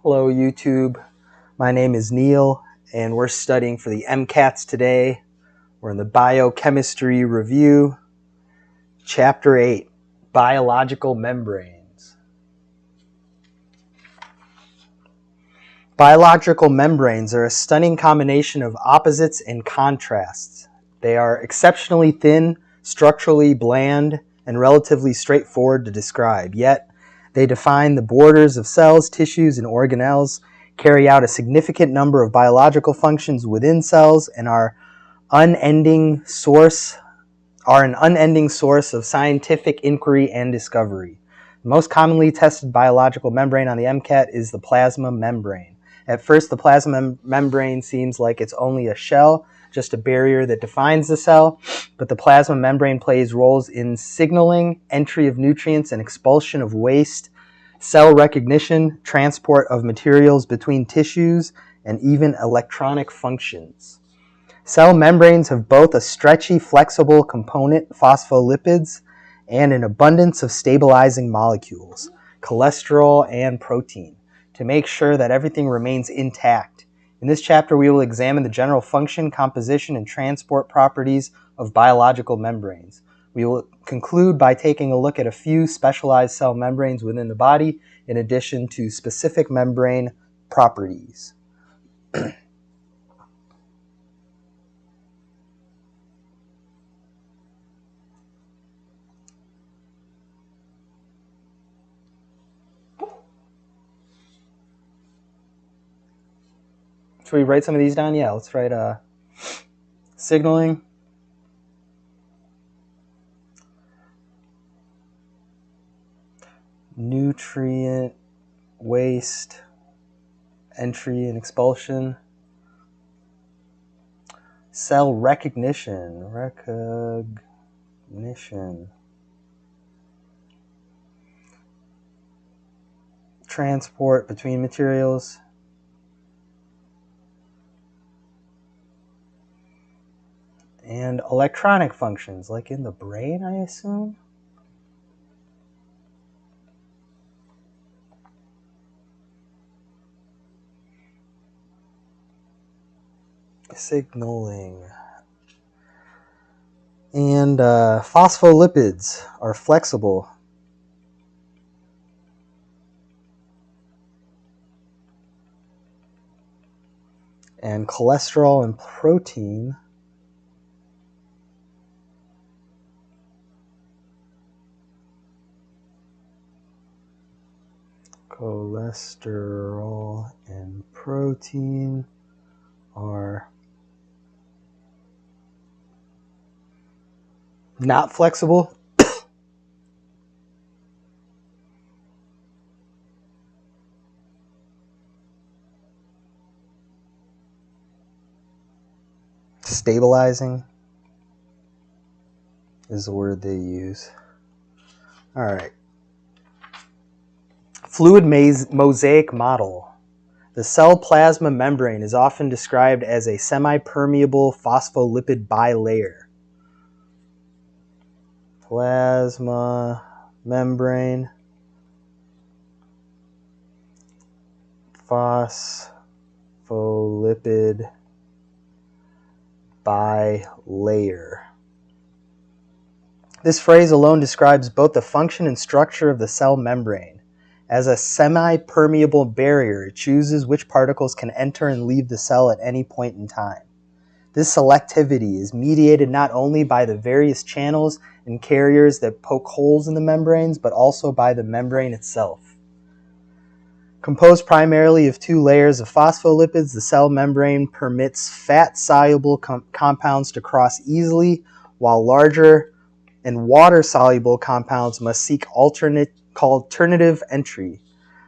Hello YouTube, my name is Neil and we're studying for the MCATs today. We're in the Biochemistry review, Chapter 8, Biological Membranes. Biological membranes are a stunning combination of opposites and contrasts. They are exceptionally thin, structurally bland, and relatively straightforward to describe, yet they define the borders of cells, tissues, and organelles, carry out a significant number of biological functions within cells, and are an unending source of scientific inquiry and discovery. The most commonly tested biological membrane on the MCAT is the plasma membrane. At first, the plasma membrane seems like it's only a shell, just a barrier that defines the cell, but the plasma membrane plays roles in signaling, entry of nutrients and expulsion of waste, cell recognition, transport of materials between tissues, and even electronic functions. Cell membranes have both a stretchy, flexible component, phospholipids, and an abundance of stabilizing molecules, cholesterol and protein, to make sure that everything remains intact. In this chapter, we will examine the general function, composition, and transport properties of biological membranes. We will conclude by taking a look at a few specialized cell membranes within the body, in addition to specific membrane properties. Should we write some of these down? Yeah, let's write signaling, nutrient, waste, entry and expulsion, cell recognition, transport between materials, and electronic functions, like in the brain, I assume. Signaling. And phospholipids are flexible. And cholesterol and protein are not flexible. Stabilizing is the word they use. All right. Fluid mosaic model. The cell plasma membrane is often described as a semi-permeable phospholipid bilayer. Plasma membrane, phospholipid bilayer. This phrase alone describes both the function and structure of the cell membrane. As a semi-permeable barrier, it chooses which particles can enter and leave the cell at any point in time. This selectivity is mediated not only by the various channels and carriers that poke holes in the membranes, but also by the membrane itself. Composed primarily of two layers of phospholipids, the cell membrane permits fat-soluble compounds to cross easily, while larger and water-soluble compounds must seek alternative entry.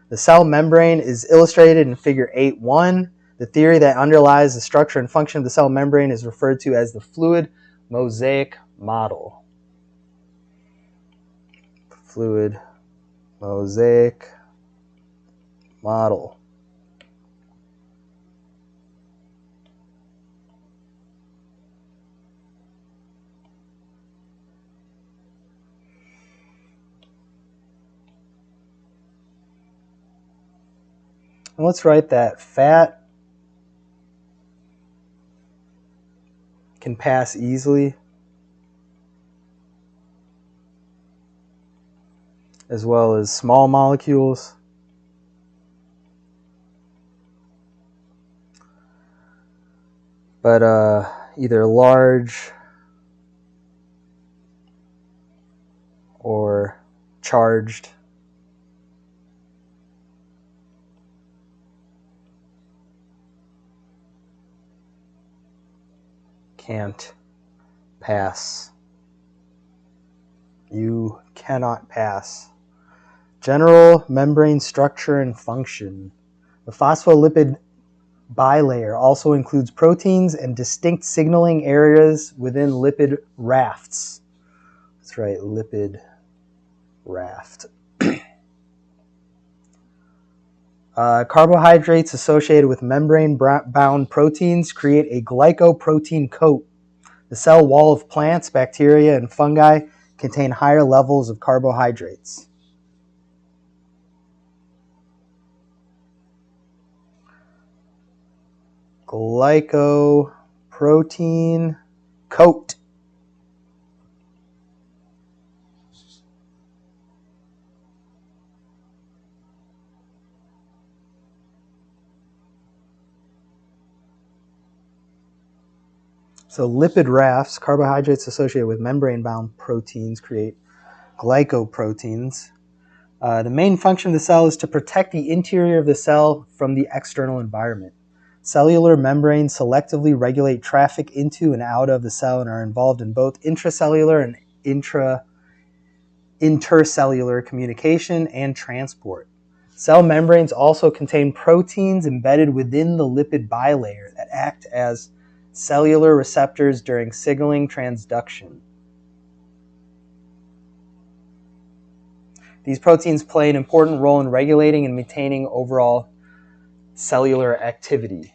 The cell membrane is illustrated in Figure 8.1. The theory that underlies the structure and function of the cell membrane is referred to as the fluid mosaic model. Fluid mosaic model. And let's write that fat can pass easily, as well as small molecules. But either large or charged can't pass. You cannot pass. General membrane structure and function. The phospholipid bilayer also includes proteins and distinct signaling areas within lipid rafts. That's right, lipid raft. Carbohydrates associated with membrane-bound proteins create a glycoprotein coat. The cell wall of plants, bacteria, and fungi contain higher levels of carbohydrates. Glycoprotein coat. So lipid rafts, carbohydrates associated with membrane-bound proteins, create glycoproteins. The main function of the cell is to protect the interior of the cell from the external environment. Cellular membranes selectively regulate traffic into and out of the cell and are involved in both intracellular and intercellular communication and transport. Cell membranes also contain proteins embedded within the lipid bilayer that act as cellular receptors during signaling transduction. These proteins play an important role in regulating and maintaining overall cellular activity.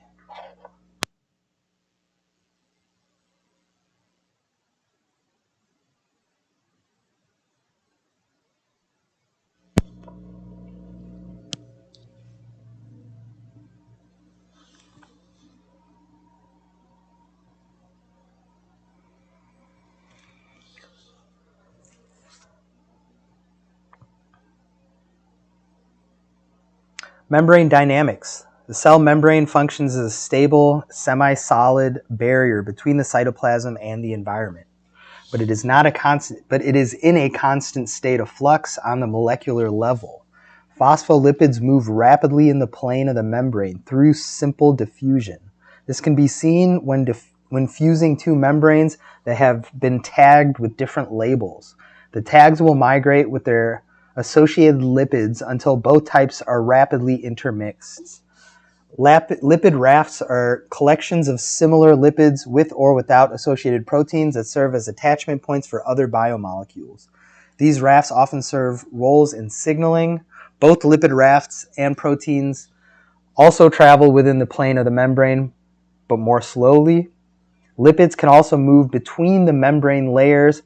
Membrane dynamics. The cell membrane functions as a stable, semi-solid barrier between the cytoplasm and the environment. But it is in a constant state of flux on the molecular level. Phospholipids move rapidly in the plane of the membrane through simple diffusion. This can be seen when fusing two membranes that have been tagged with different labels. The tags will migrate with their associated lipids until both types are rapidly intermixed. Lipid rafts are collections of similar lipids with or without associated proteins that serve as attachment points for other biomolecules. These rafts often serve roles in signaling. Both lipid rafts and proteins also travel within the plane of the membrane, but more slowly. Lipids can also move between the membrane layers,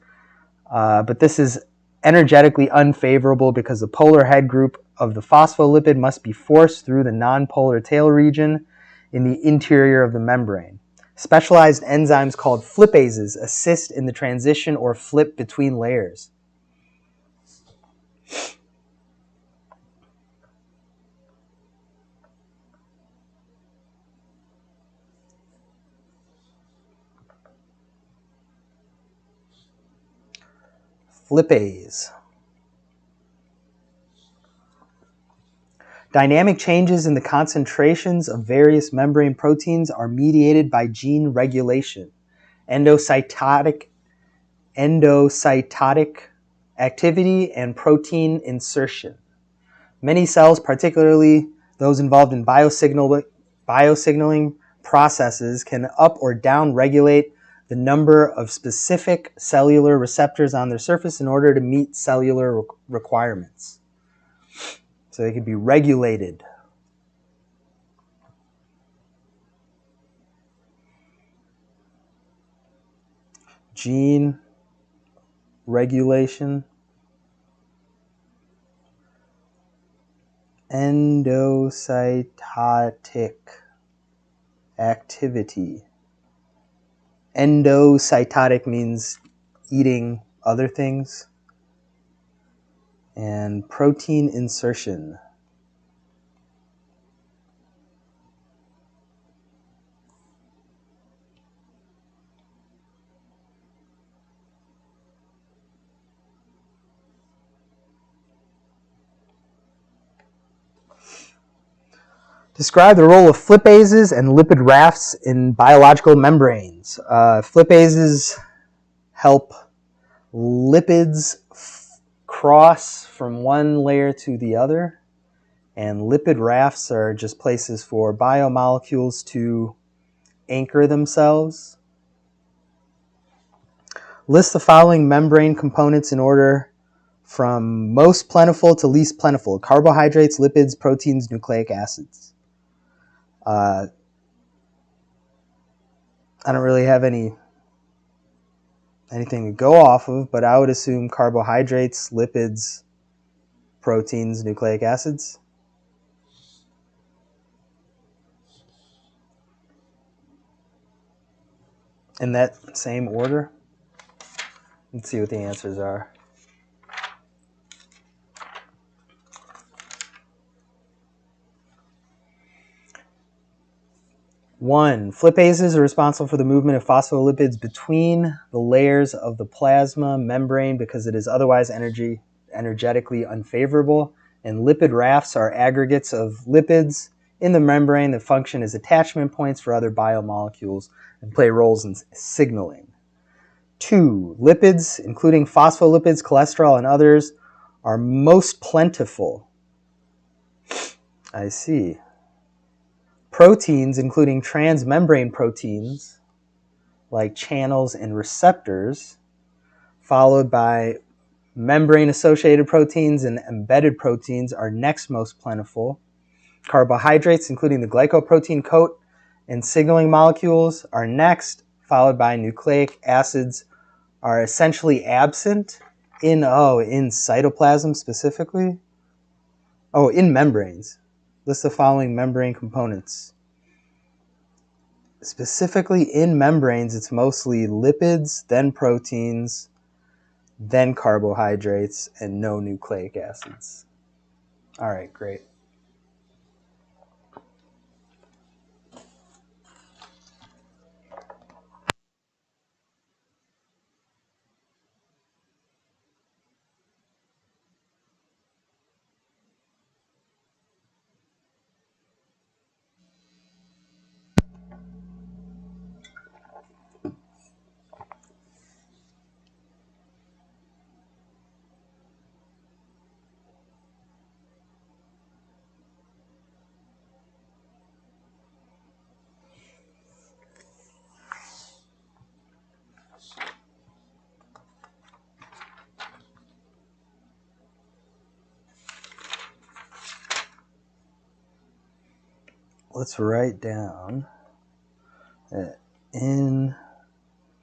but this is energetically unfavorable because the polar head group of the phospholipid must be forced through the nonpolar tail region in the interior of the membrane. Specialized enzymes called flipases assist in the transition or flip between layers. Flipase. Dynamic changes in the concentrations of various membrane proteins are mediated by gene regulation, endocytotic activity, and protein insertion. Many cells, particularly those involved in biosignaling processes, can up or down regulate the number of specific cellular receptors on their surface in order to meet cellular requirements. So they can be regulated. Gene regulation Endocytotic activity. Endocytotic means eating other things. And protein insertion. Describe the role of flipases and lipid rafts in biological membranes. Flipases help lipids cross from one layer to the other, and lipid rafts are just places for biomolecules to anchor themselves. List the following membrane components in order from most plentiful to least plentiful: carbohydrates, lipids, proteins, nucleic acids. I don't really have anything to go off of, but I would assume carbohydrates, lipids, proteins, nucleic acids. In that same order. Let's see what the answers are. 1. Flipases are responsible for the movement of phospholipids between the layers of the plasma membrane because it is otherwise energetically unfavorable. And lipid rafts are aggregates of lipids in the membrane that function as attachment points for other biomolecules and play roles in signaling. 2. Lipids, including phospholipids, cholesterol, and others, are most plentiful. I see. Proteins, including transmembrane proteins, like channels and receptors, followed by membrane-associated proteins and embedded proteins, are next most plentiful. Carbohydrates, including the glycoprotein coat and signaling molecules, are next, followed by nucleic acids, are essentially absent in cytoplasm specifically. In membranes. List the following membrane components. Specifically in membranes, it's mostly lipids, then proteins, then carbohydrates, and no nucleic acids. All right, great. Let's write down that in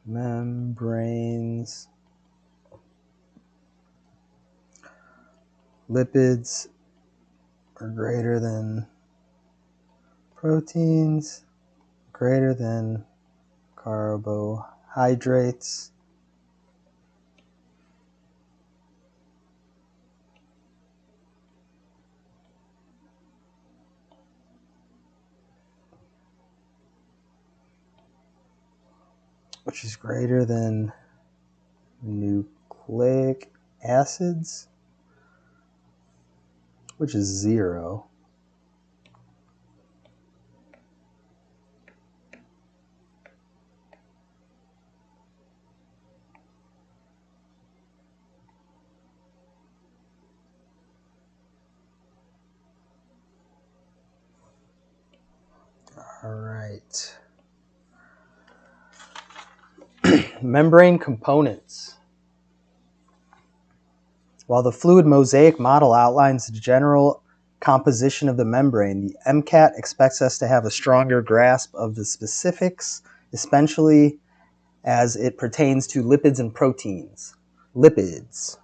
membranes, lipids are greater than proteins, greater than carbohydrates. Which is greater than nucleic acids, which is 0. All right. Membrane components. While the fluid Mosaic model outlines the general composition of the membrane, the MCAT expects us to have a stronger grasp of the specifics, especially as it pertains to lipids and proteins. Lipids.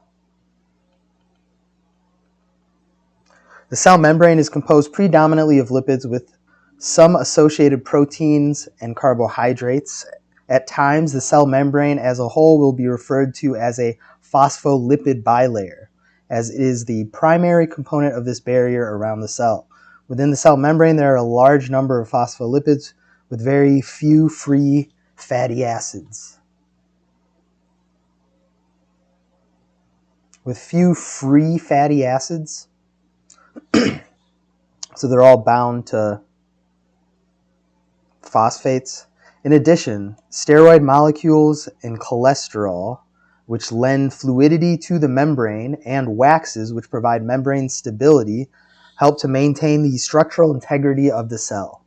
The cell membrane is composed predominantly of lipids with some associated proteins and carbohydrates. At times, the cell membrane as a whole will be referred to as a phospholipid bilayer, as it is the primary component of this barrier around the cell. Within the cell membrane, there are a large number of phospholipids with very few free fatty acids. With few free fatty acids, so they're all bound to phosphates. In addition, steroid molecules and cholesterol, which lend fluidity to the membrane, and waxes, which provide membrane stability, help to maintain the structural integrity of the cell.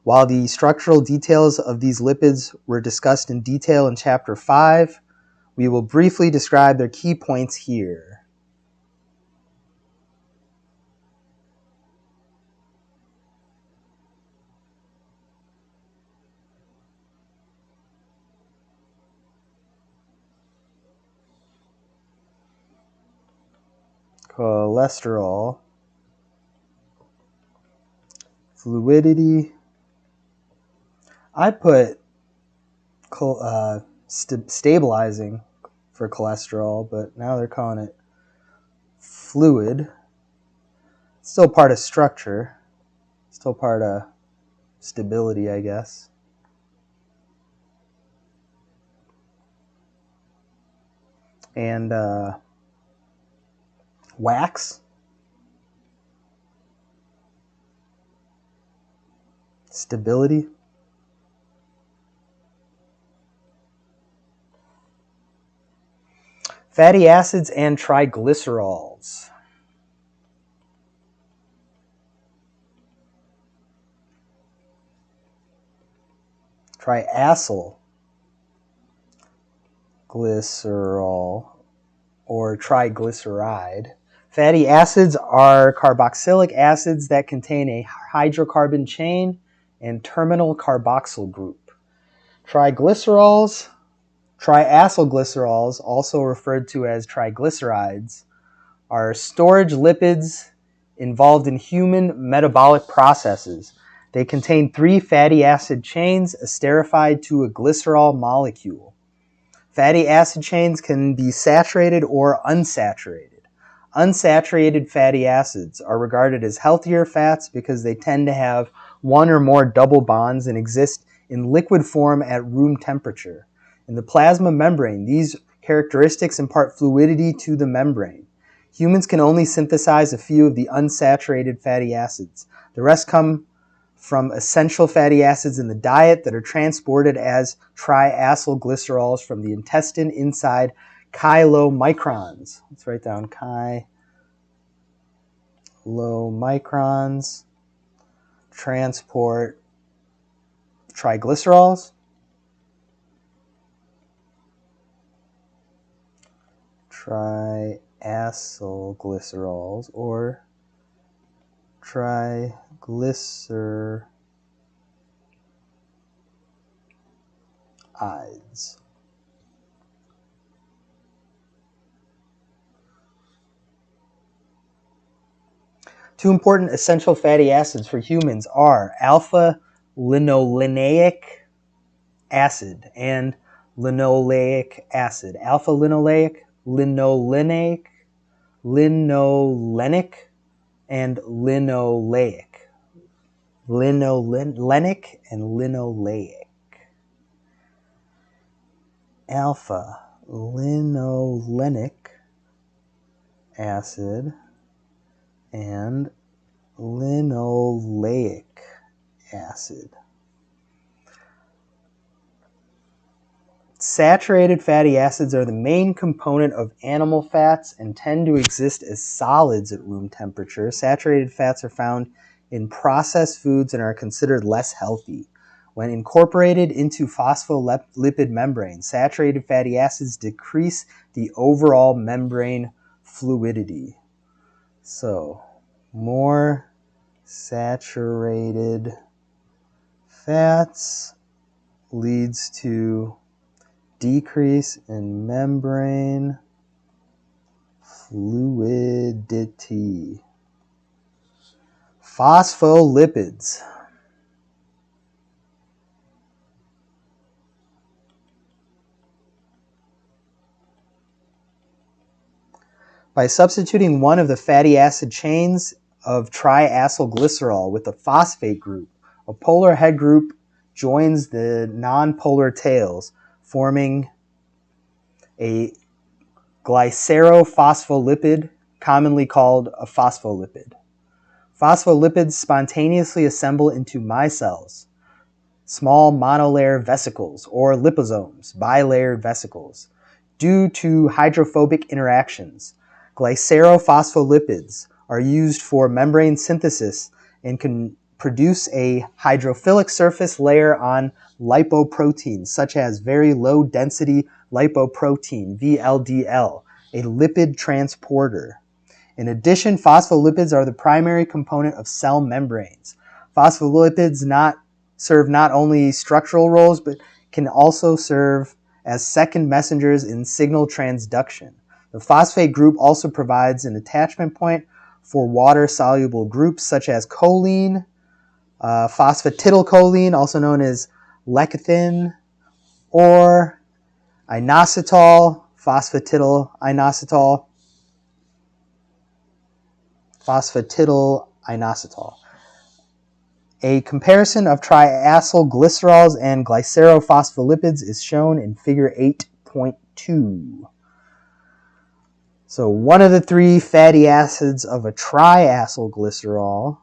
While the structural details of these lipids were discussed in detail in Chapter 5, we will briefly describe their key points here. Cholesterol, fluidity. I put stabilizing for cholesterol, but now they're calling it fluid. Still part of structure, still part of stability, I guess. And wax, stability. Fatty acids and triglycerols. Triacyl glycerol or triglyceride. Fatty acids are carboxylic acids that contain a hydrocarbon chain and terminal carboxyl group. Triglycerols, triacylglycerols, also referred to as triglycerides, are storage lipids involved in human metabolic processes. They contain 3 fatty acid chains esterified to a glycerol molecule. Fatty acid chains can be saturated or unsaturated. Unsaturated fatty acids are regarded as healthier fats because they tend to have one or more double bonds and exist in liquid form at room temperature. In the plasma membrane, these characteristics impart fluidity to the membrane. Humans can only synthesize a few of the unsaturated fatty acids. The rest come from essential fatty acids in the diet that are transported as triacylglycerols from the intestine inside chylomicrons. Let's write down chylomicrons transport triglycerols, triacylglycerols, or triglycerides. Two important essential fatty acids for humans are alpha-linoleic acid and linoleic acid. Alpha-linoleic, linolenic, and linoleic. Linolenic and linoleic. Alpha-linolenic acid and linoleic acid. Saturated fatty acids are the main component of animal fats and tend to exist as solids at room temperature. Saturated fats are found in processed foods and are considered less healthy. When incorporated into phospholipid membranes, saturated fatty acids decrease the overall membrane fluidity. So, more saturated fats leads to decrease in membrane fluidity. Phospholipids. By substituting one of the fatty acid chains of triacylglycerol with a phosphate group, a polar head group joins the nonpolar tails, forming a glycerophospholipid, commonly called a phospholipid. Phospholipids spontaneously assemble into micelles, small monolayer vesicles, or liposomes, bilayered vesicles, due to hydrophobic interactions. Glycerophospholipids are used for membrane synthesis and can produce a hydrophilic surface layer on lipoproteins, such as very low density lipoprotein, VLDL, a lipid transporter. In addition, phospholipids are the primary component of cell membranes. Phospholipids serve not only structural roles, but can also serve as second messengers in signal transduction. The phosphate group also provides an attachment point for water-soluble groups such as choline, phosphatidylcholine, also known as lecithin, or inositol, phosphatidylinositol. A comparison of triacylglycerols and glycerophospholipids is shown in figure 8.2. So one of the three fatty acids of a triacylglycerol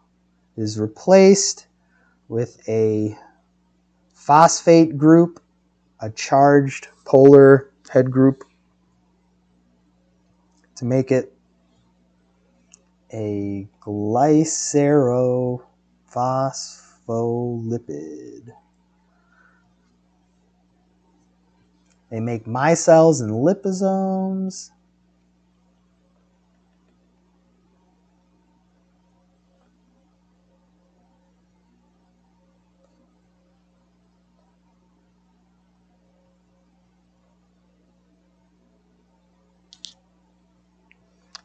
is replaced with a phosphate group, a charged polar head group, to make it a glycerophospholipid. They make micelles and liposomes.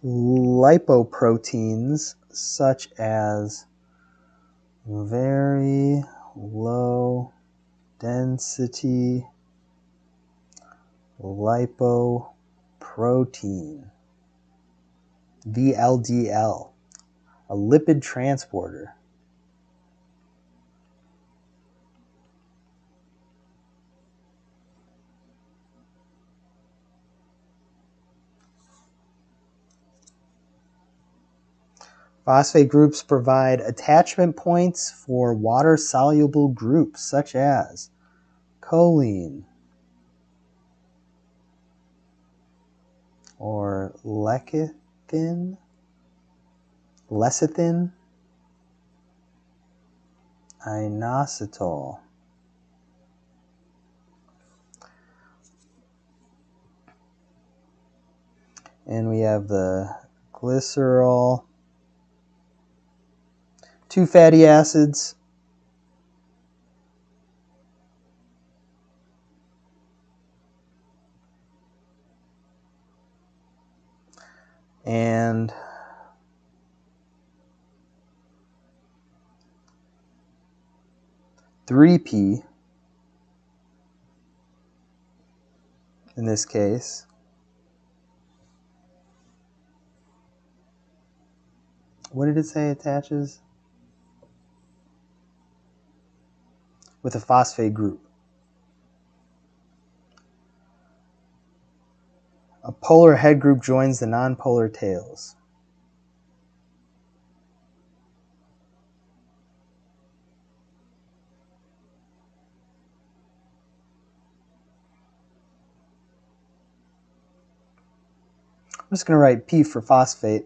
Lipoproteins such as very low density lipoprotein, VLDL, a lipid transporter. Phosphate groups provide attachment points for water-soluble groups such as choline or lecithin, inositol. And we have the glycerol, two fatty acids, and three P in this case. What did it say attaches? With a phosphate group. A polar head group joins the nonpolar tails. I'm just going to write P for phosphate.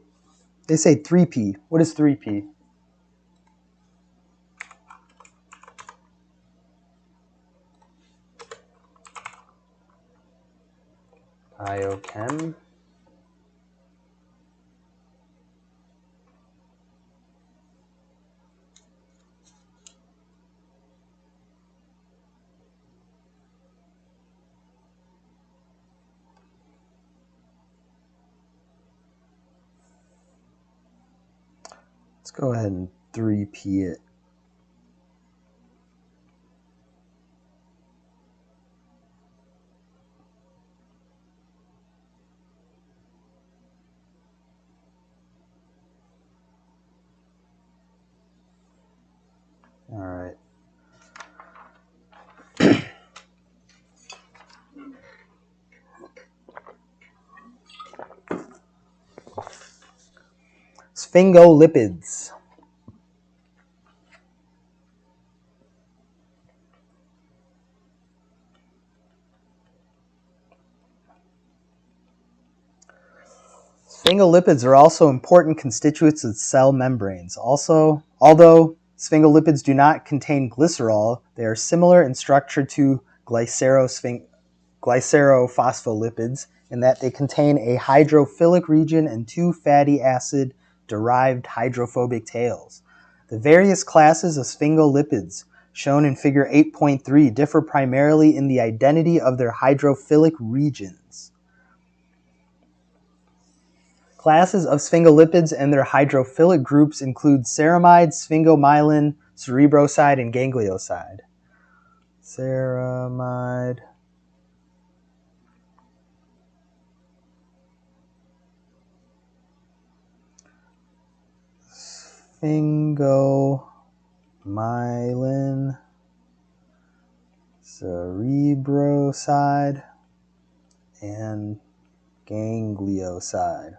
They say 3P. What is 3P? Biochem. Let's go ahead and 3p it. All right. Sphingolipids. Sphingolipids are also important constituents of cell membranes. Although sphingolipids do not contain glycerol, they are similar in structure to glycerophospholipids in that they contain a hydrophilic region and two fatty acid-derived hydrophobic tails. The various classes of sphingolipids shown in Figure 8.3 differ primarily in the identity of their hydrophilic regions. Classes of sphingolipids and their hydrophilic groups include ceramide, sphingomyelin, cerebroside, and ganglioside. Ceramide, sphingomyelin, cerebroside, and ganglioside.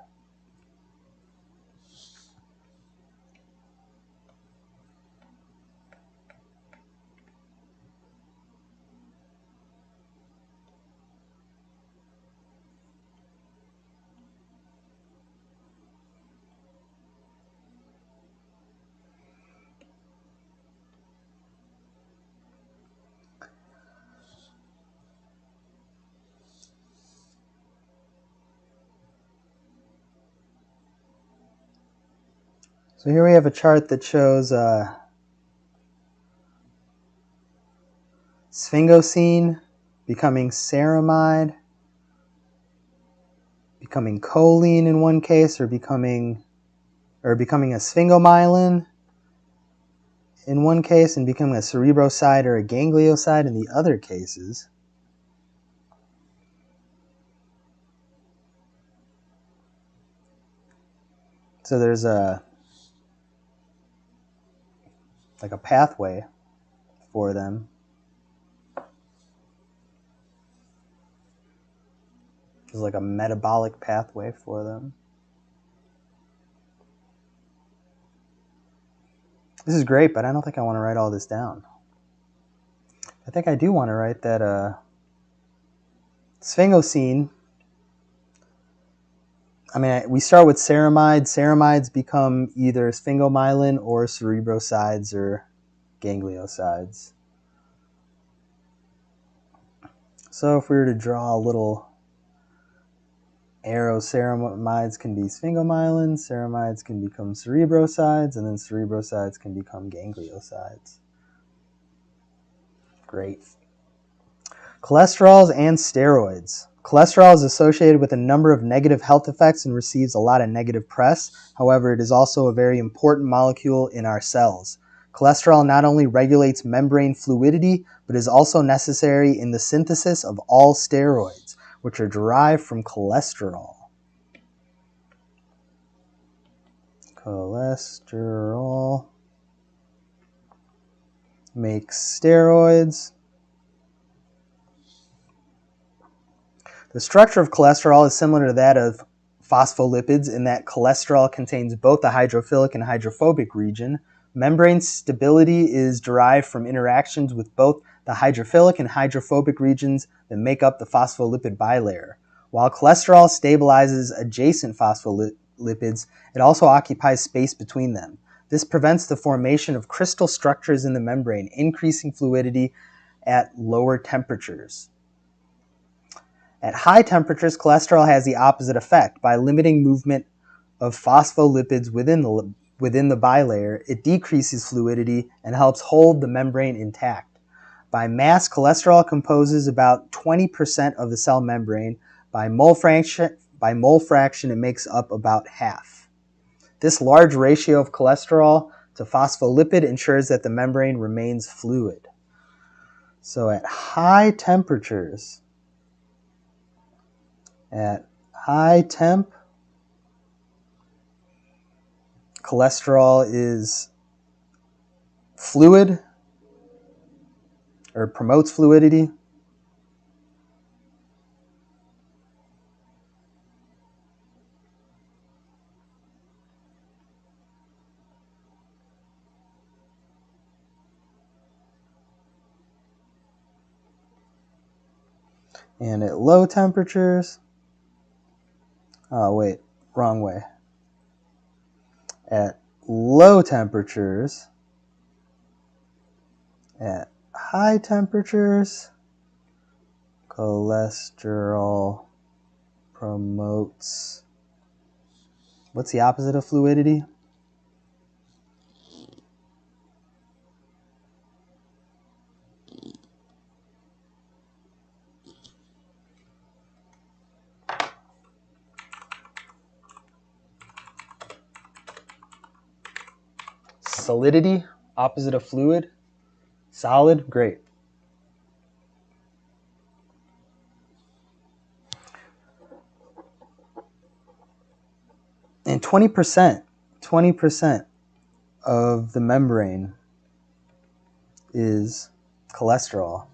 So here we have a chart that shows sphingosine becoming ceramide, becoming choline in one case, or becoming a sphingomyelin in one case, and becoming a cerebroside or a ganglioside in the other cases. So there's a pathway for them. There's like a metabolic pathway for them. This is great, but I don't think I want to write all this down. I think I do want to write that sphingosine. We start with ceramide. Ceramides become either sphingomyelin or cerebrosides or gangliosides. So if we were to draw a little arrow, ceramides can be sphingomyelin, ceramides can become cerebrosides, and then cerebrosides can become gangliosides. Great. Cholesterols and steroids. Cholesterol is associated with a number of negative health effects and receives a lot of negative press. However, it is also a very important molecule in our cells. Cholesterol not only regulates membrane fluidity, but is also necessary in the synthesis of all steroids, which are derived from cholesterol. Cholesterol makes steroids. The structure of cholesterol is similar to that of phospholipids in that cholesterol contains both the hydrophilic and hydrophobic region. Membrane stability is derived from interactions with both the hydrophilic and hydrophobic regions that make up the phospholipid bilayer. While cholesterol stabilizes adjacent phospholipids, it also occupies space between them. This prevents the formation of crystal structures in the membrane, increasing fluidity at lower temperatures. At high temperatures, cholesterol has the opposite effect. By limiting movement of phospholipids within the bilayer, it decreases fluidity and helps hold the membrane intact. By mass, cholesterol composes about 20% of the cell membrane. By mole fraction, it makes up about half. This large ratio of cholesterol to phospholipid ensures that the membrane remains fluid. So at high temperatures, cholesterol is fluid or promotes fluidity. And at low temperatures, oh wait, wrong way. At low temperatures, at high temperatures, cholesterol promotes, what's the opposite of fluidity? Solidity, opposite of fluid. Solid, great. And 20% of the membrane is cholesterol.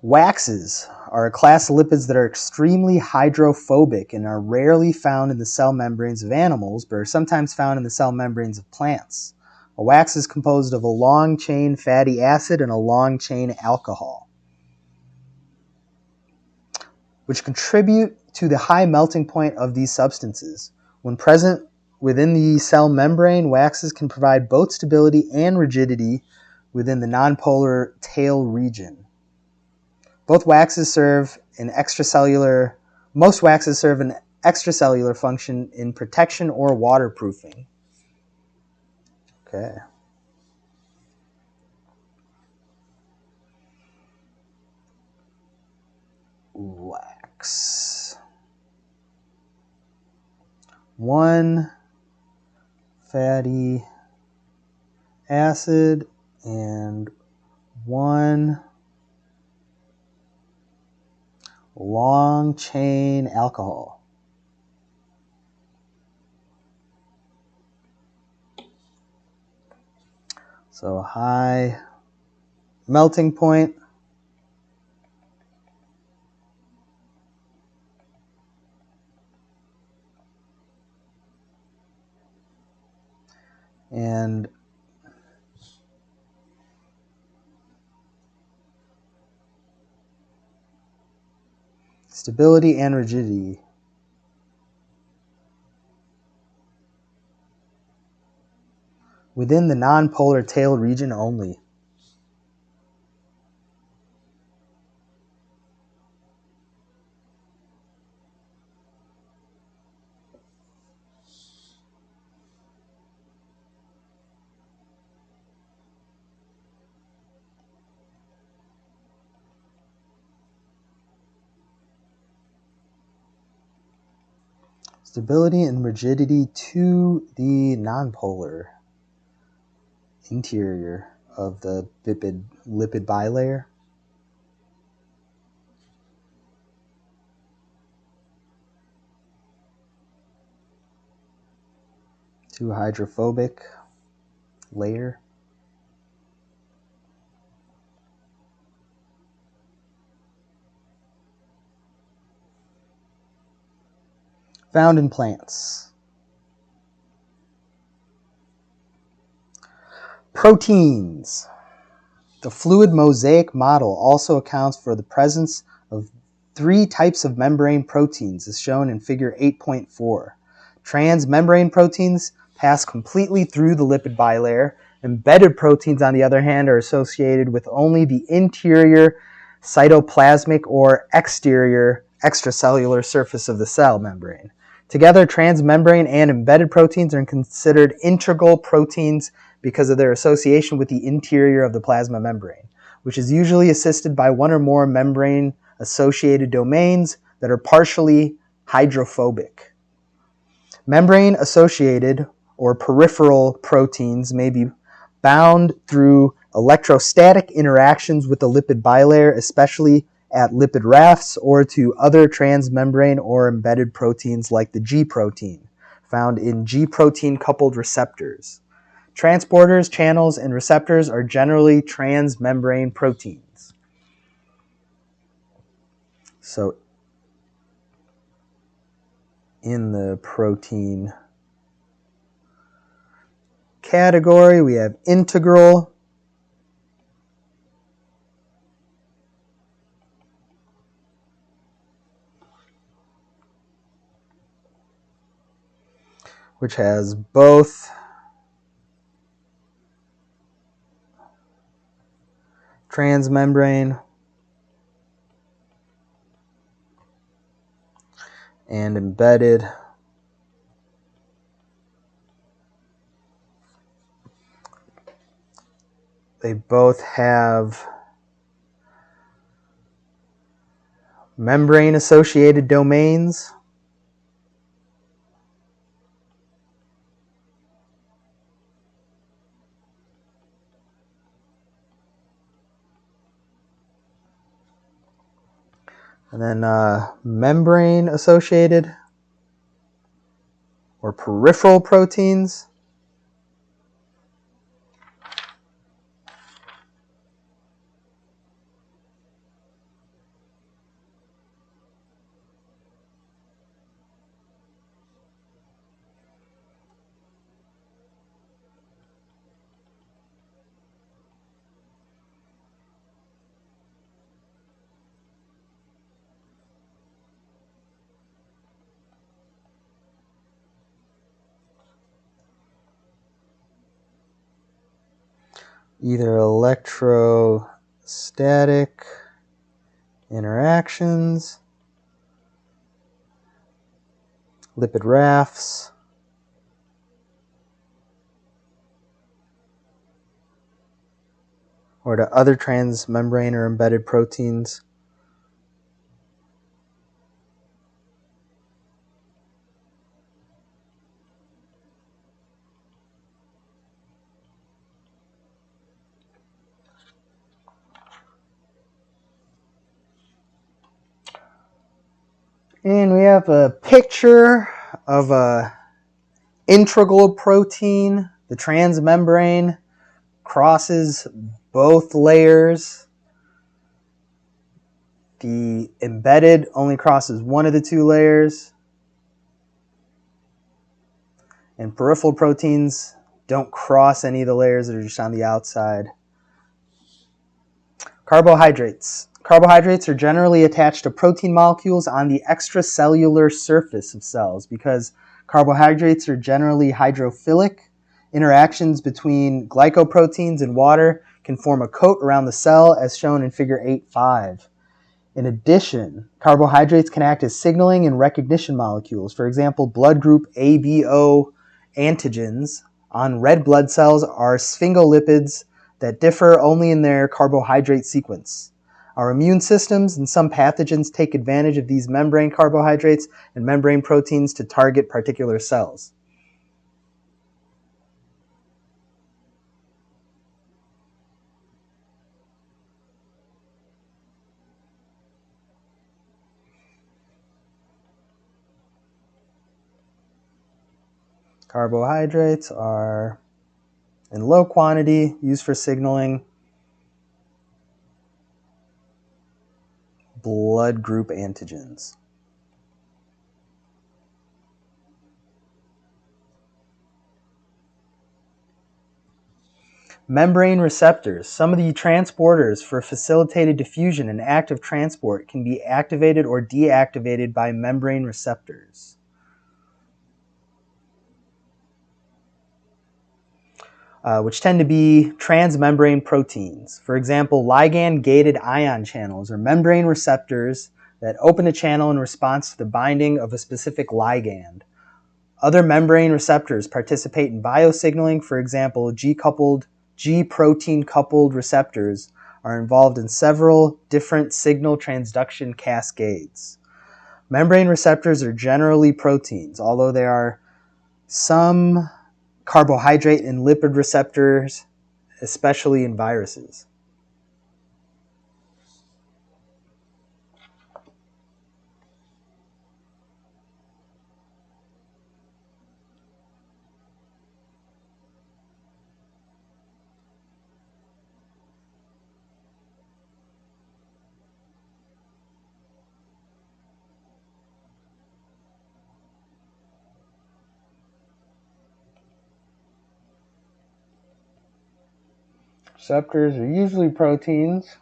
Waxes are a class of lipids that are extremely hydrophobic and are rarely found in the cell membranes of animals, but are sometimes found in the cell membranes of plants. A wax is composed of a long-chain fatty acid and a long-chain alcohol, which contribute to the high melting point of these substances. When present within the cell membrane, waxes can provide both stability and rigidity within the nonpolar tail region. Most waxes serve an extracellular function in protection or waterproofing. Okay. Wax. One fatty acid and one long chain alcohol. So high melting point. And stability and rigidity. Within the nonpolar tail region only. Stability and rigidity to the nonpolar interior of the lipid bilayer. To hydrophobic layer. Found in plants. Proteins. The fluid mosaic model also accounts for the presence of 3 types of membrane proteins, as shown in figure 8.4. Transmembrane proteins pass completely through the lipid bilayer. Embedded proteins, on the other hand, are associated with only the interior cytoplasmic or exterior extracellular surface of the cell membrane. Together, transmembrane and embedded proteins are considered integral proteins because of their association with the interior of the plasma membrane, which is usually assisted by one or more membrane-associated domains that are partially hydrophobic. Membrane-associated or peripheral proteins may be bound through electrostatic interactions with the lipid bilayer, especially at lipid rafts, or to other transmembrane or embedded proteins like the G protein, found in G protein coupled receptors. Transporters, channels, and receptors are generally transmembrane proteins. So in the protein category, we have integral, which has both transmembrane and embedded. They both have membrane-associated domains. And then membrane-associated or peripheral proteins. Either electrostatic interactions, lipid rafts, or to other transmembrane or embedded proteins. And we have a picture of a integral protein. The transmembrane crosses both layers. The embedded only crosses one of the two layers. And peripheral proteins don't cross any of the layers that are just on the outside. Carbohydrates. Carbohydrates are generally attached to protein molecules on the extracellular surface of cells because carbohydrates are generally hydrophilic. Interactions between glycoproteins and water can form a coat around the cell as shown in figure 8.5. In addition, carbohydrates can act as signaling and recognition molecules. For example, blood group ABO antigens on red blood cells are sphingolipids that differ only in their carbohydrate sequence. Our immune systems and some pathogens take advantage of these membrane carbohydrates and membrane proteins to target particular cells. Carbohydrates are in low quantity, used for signaling blood group antigens. Membrane receptors. Some of the transporters for facilitated diffusion and active transport can be activated or deactivated by membrane receptors. Which tend to be transmembrane proteins. For example, ligand-gated ion channels are membrane receptors that open a channel in response to the binding of a specific ligand. Other membrane receptors participate in biosignaling. For example, G-protein-coupled receptors are involved in several different signal transduction cascades. Membrane receptors are generally proteins, although there are some carbohydrate and lipid receptors, especially in viruses. Receptors are usually proteins.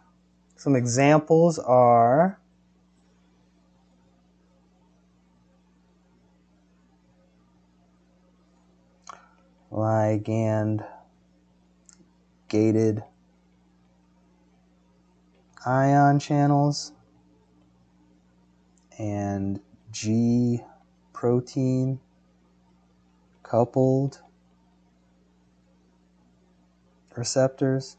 Some examples are ligand gated ion channels and G protein coupled receptors.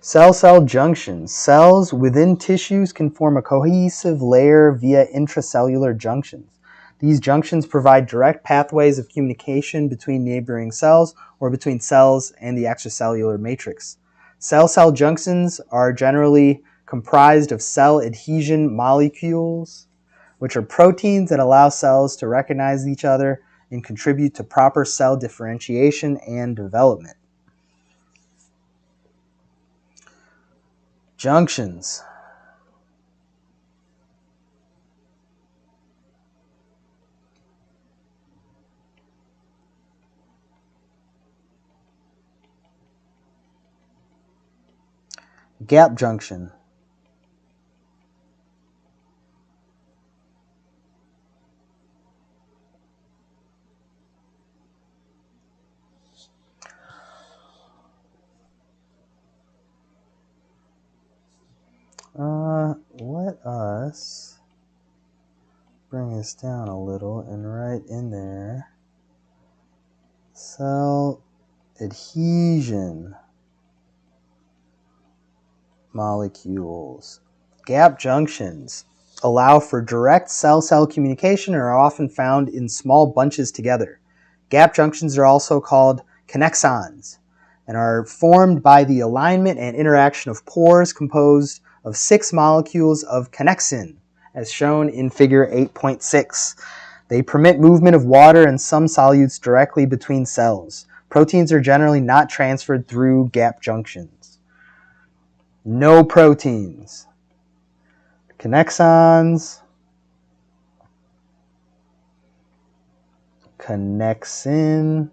Cell-cell junctions. Cells within tissues can form a cohesive layer via intracellular junctions. These junctions provide direct pathways of communication between neighboring cells or between cells and the extracellular matrix. Cell-cell junctions are generally comprised of cell adhesion molecules, which are proteins that allow cells to recognize each other and contribute to proper cell differentiation and development. Junctions. Gap junction. Let us bring this down a little and write in there cell adhesion molecules. Gap junctions allow for direct cell-cell communication and are often found in small bunches together. Gap junctions are also called connexons and are formed by the alignment and interaction of pores composed of 6 molecules of connexin, as shown in figure 8.6. They permit movement of water and some solutes directly between cells. Proteins are generally not transferred through gap junctions. No proteins. Connexons, connexin,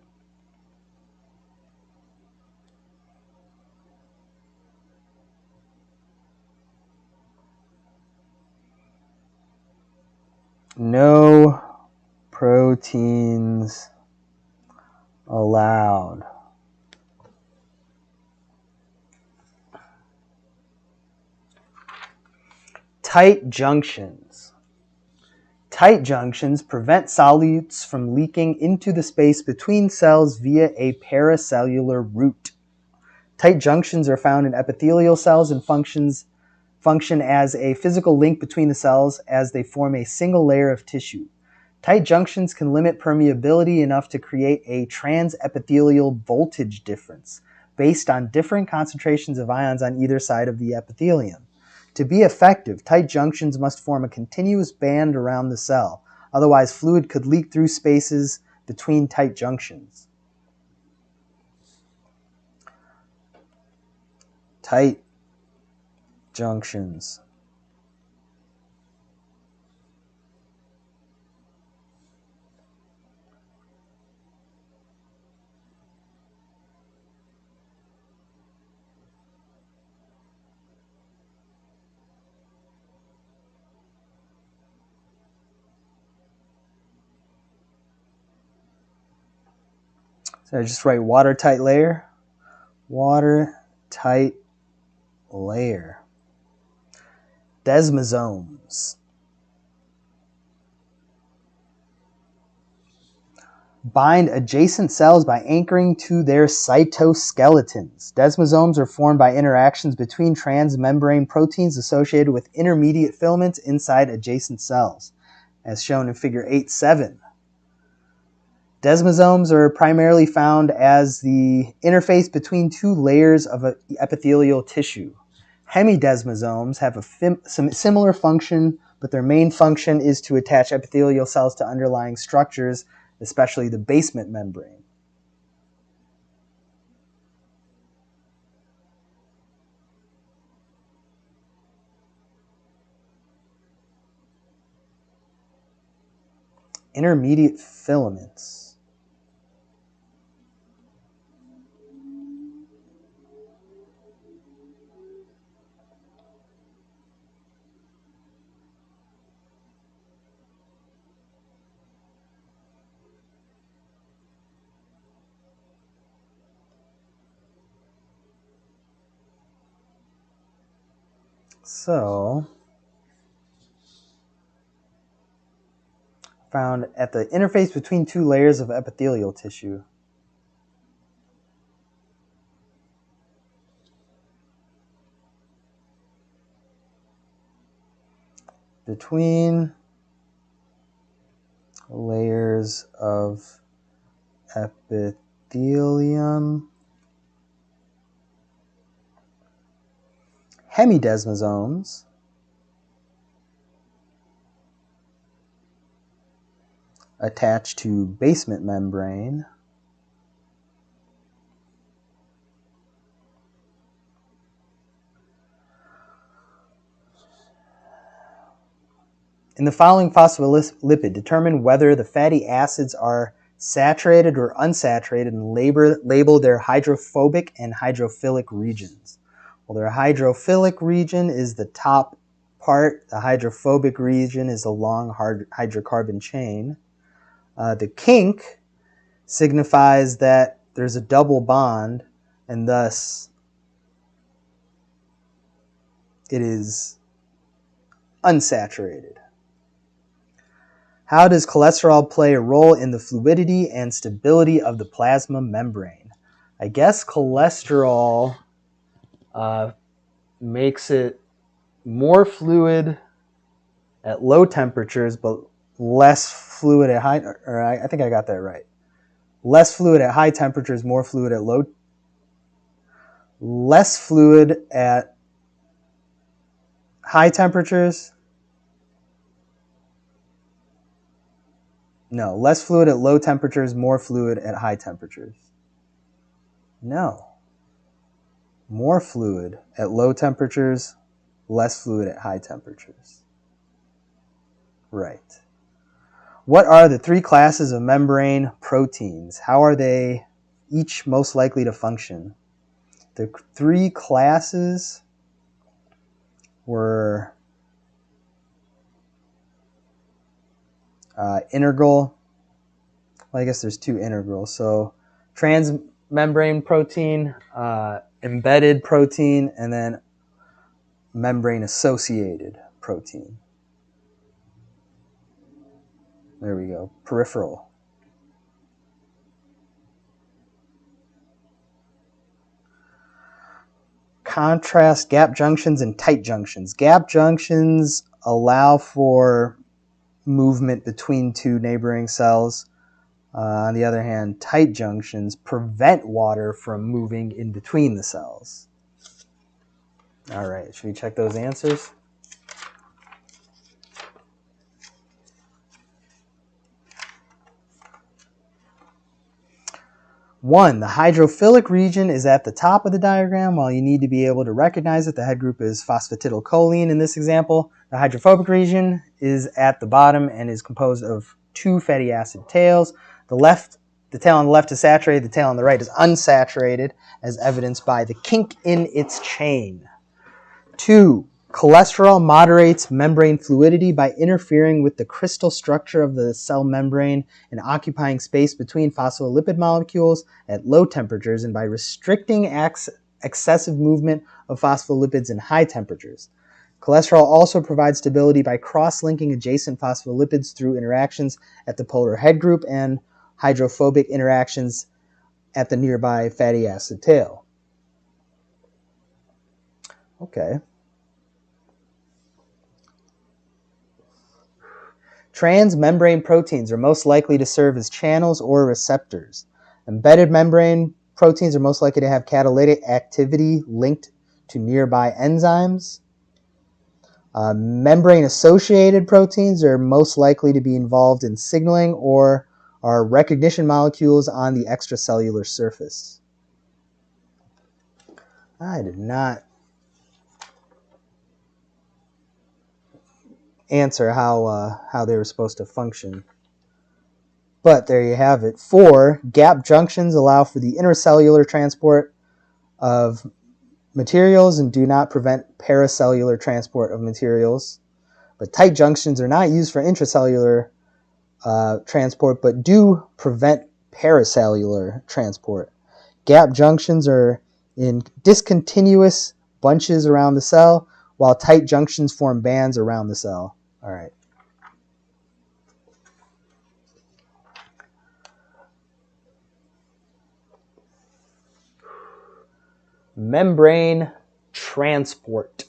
no proteins allowed. Tight junctions. Tight junctions prevent solutes from leaking into the space between cells via a paracellular route. Tight junctions are found in epithelial cells and function as a physical link between the cells as they form a single layer of tissue. Tight junctions can limit permeability enough to create a transepithelial voltage difference based on different concentrations of ions on either side of the epithelium. To be effective, tight junctions must form a continuous band around the cell. Otherwise, fluid could leak through spaces between tight junctions. Tight junctions. So I just write watertight layer. Watertight layer. Desmosomes. bind adjacent cells by anchoring to their cytoskeletons. Desmosomes are formed by interactions between transmembrane proteins associated with intermediate filaments inside adjacent cells, as shown in figure 8.7. Desmosomes are primarily found as the interface between two layers of epithelial tissue. Hemidesmosomes have some similar function, but their main function is to attach epithelial cells to underlying structures, especially the basement membrane. Intermediate filaments. So, found at the interface between two layers of epithelial tissue. Between layers of epithelium, hemidesmosomes attached to basement membrane, in the following phospholipid, determine whether the fatty acids are saturated or unsaturated and label their hydrophobic and hydrophilic regions. Well, their hydrophilic region is the top part. The hydrophobic region is a long hydrocarbon chain. The kink signifies that there's a double bond, and thus it is unsaturated. How does cholesterol play a role in the fluidity and stability of the plasma membrane? I guess cholesterol makes it more fluid at low temperatures, but less fluid at high, or I think I got that right. Less fluid at high temperatures, more fluid at low, less fluid at high temperatures. No, less fluid at low temperatures, more fluid at high temperatures. No. More fluid at low temperatures, less fluid at high temperatures. Right. What are the three classes of membrane proteins? How are they each most likely to function? The three classes were integral. Well, I guess there's two integrals. So transmembrane protein, embedded protein, and then membrane-associated protein. There we go. Peripheral. Contrast gap junctions and tight junctions. Gap junctions allow for movement between two neighboring cells. On the other hand, tight junctions prevent water from moving in between the cells. All right, should we check those answers? One, the hydrophilic region is at the top of the diagram. While you need to be able to recognize it, the head group is phosphatidylcholine in this example. The hydrophobic region is at the bottom and is composed of two fatty acid tails. The tail on the left is saturated, the tail on the right is unsaturated, as evidenced by the kink in its chain. 2. Cholesterol moderates membrane fluidity by interfering with the crystal structure of the cell membrane and occupying space between phospholipid molecules at low temperatures and by restricting excessive movement of phospholipids in high temperatures. Cholesterol also provides stability by cross-linking adjacent phospholipids through interactions at the polar head group and hydrophobic interactions at the nearby fatty acid tail. Okay. Transmembrane proteins are most likely to serve as channels or receptors. Embedded membrane proteins are most likely to have catalytic activity linked to nearby enzymes. Membrane-associated proteins are most likely to be involved in signaling or are recognition molecules on the extracellular surface. I did not answer how they were supposed to function. But there you have it. 4, gap junctions allow for the intercellular transport of materials and do not prevent paracellular transport of materials. But tight junctions are not used for intracellular transport, but do prevent paracellular transport. Gap junctions are in discontinuous bunches around the cell, while tight junctions form bands around the cell. All right. Membrane transport.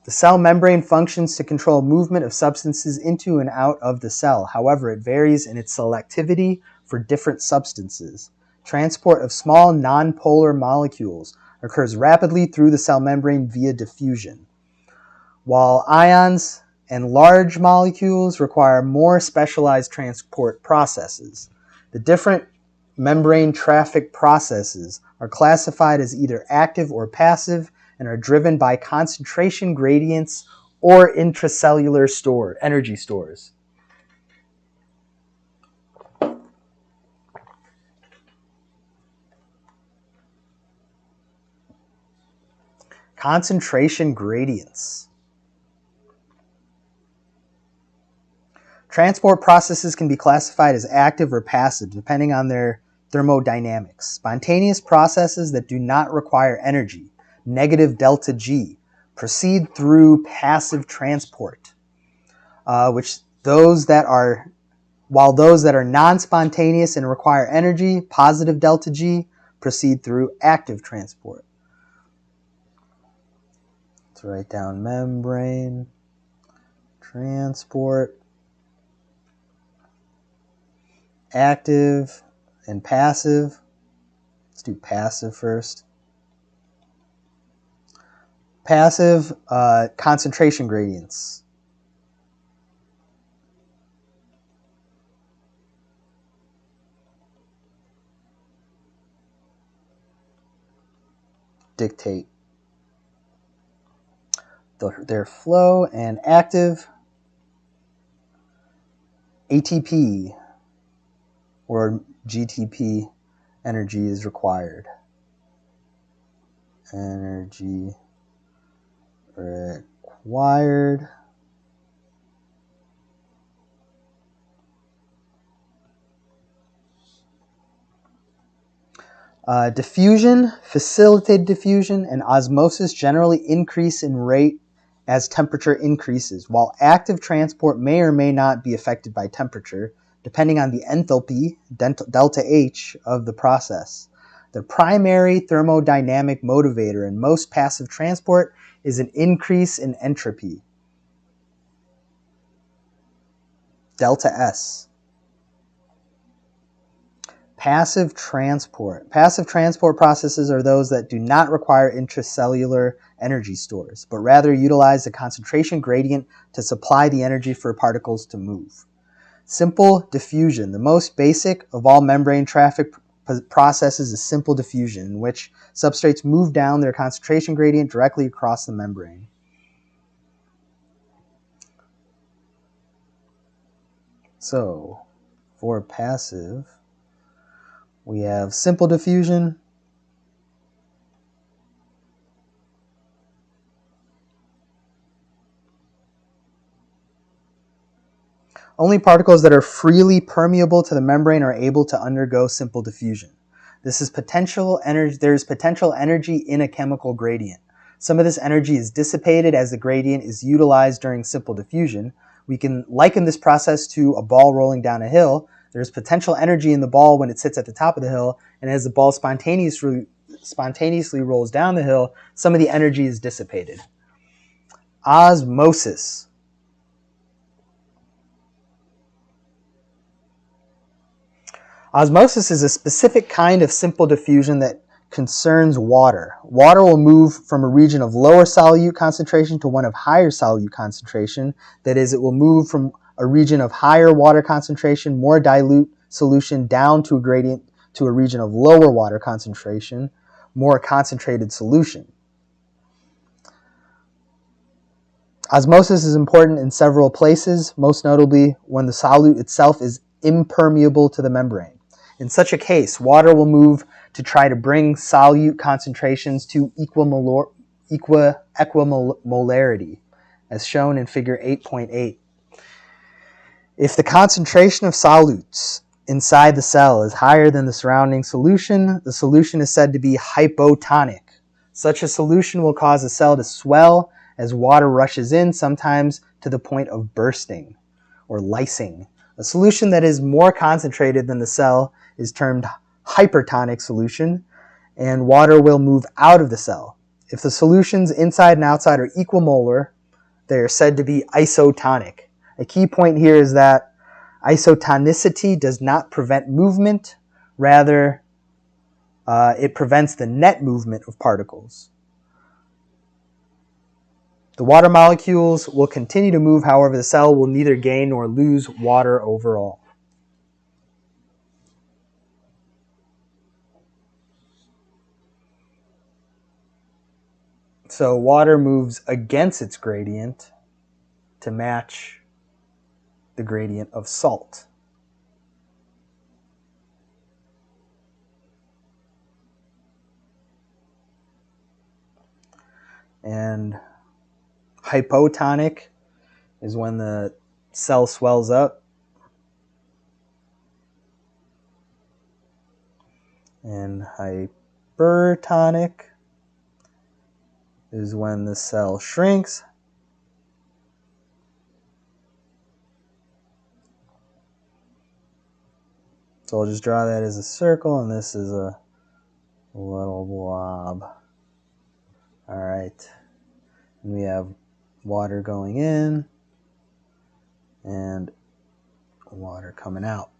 The cell membrane functions to control movement of substances into and out of the cell. However, it varies in its selectivity for different substances. Transport of small nonpolar molecules occurs rapidly through the cell membrane via diffusion, while ions and large molecules require more specialized transport processes. The different membrane traffic processes are classified as either active or passive and are driven by concentration gradients or intracellular energy stores. Concentration gradients. Transport processes can be classified as active or passive depending on their thermodynamics. Spontaneous processes that do not require energy, negative delta G, proceed through passive transport, while those that are non-spontaneous and require energy, positive delta G, proceed through active transport. Let's write down membrane transport, active and passive. Let's do passive first. Passive concentration gradients. Dictate their flow, and active ATP or GTP energy is required. Energy required. Diffusion, facilitated diffusion, and osmosis generally increase in rate as temperature increases, while active transport may or may not be affected by temperature, depending on the enthalpy, delta H, of the process. The primary thermodynamic motivator in most passive transport is an increase in entropy, delta S. Passive transport. Passive transport processes are those that do not require intracellular energy stores, but rather utilize the concentration gradient to supply the energy for particles to move. Simple diffusion. The most basic of all membrane traffic processes is simple diffusion, in which substrates move down their concentration gradient directly across the membrane. So, for passive, we have simple diffusion, only particles that are freely permeable to the membrane are able to undergo simple diffusion. This is potential energy. There is potential energy in a chemical gradient. Some of this energy is dissipated as the gradient is utilized during simple diffusion. We can liken this process to a ball rolling down a hill. There's potential energy in the ball when it sits at the top of the hill, and as the ball spontaneously rolls down the hill, some of the energy is dissipated. Osmosis. Osmosis is a specific kind of simple diffusion that concerns water. Water will move from a region of lower solute concentration to one of higher solute concentration. That is, it will move from a region of higher water concentration, more dilute solution, down to a gradient to a region of lower water concentration, more concentrated solution. Osmosis is important in several places, most notably when the solute itself is impermeable to the membrane. In such a case, water will move to try to bring solute concentrations to equimolarity, as shown in figure 8.8. If the concentration of solutes inside the cell is higher than the surrounding solution, the solution is said to be hypotonic. Such a solution will cause the cell to swell as water rushes in, sometimes to the point of bursting or lysing. A solution that is more concentrated than the cell is termed hypertonic solution, and water will move out of the cell. If the solutions inside and outside are equimolar, they are said to be isotonic. A key point here is that isotonicity does not prevent movement, rather it prevents the net movement of particles. The water molecules will continue to move, however, the cell will neither gain nor lose water overall. So water moves against its gradient to match the gradient of salt. And hypotonic is when the cell swells up. And hypertonic is when the cell shrinks. So I'll just draw that as a circle, and this is a little blob. All right. And we have water going in and water coming out.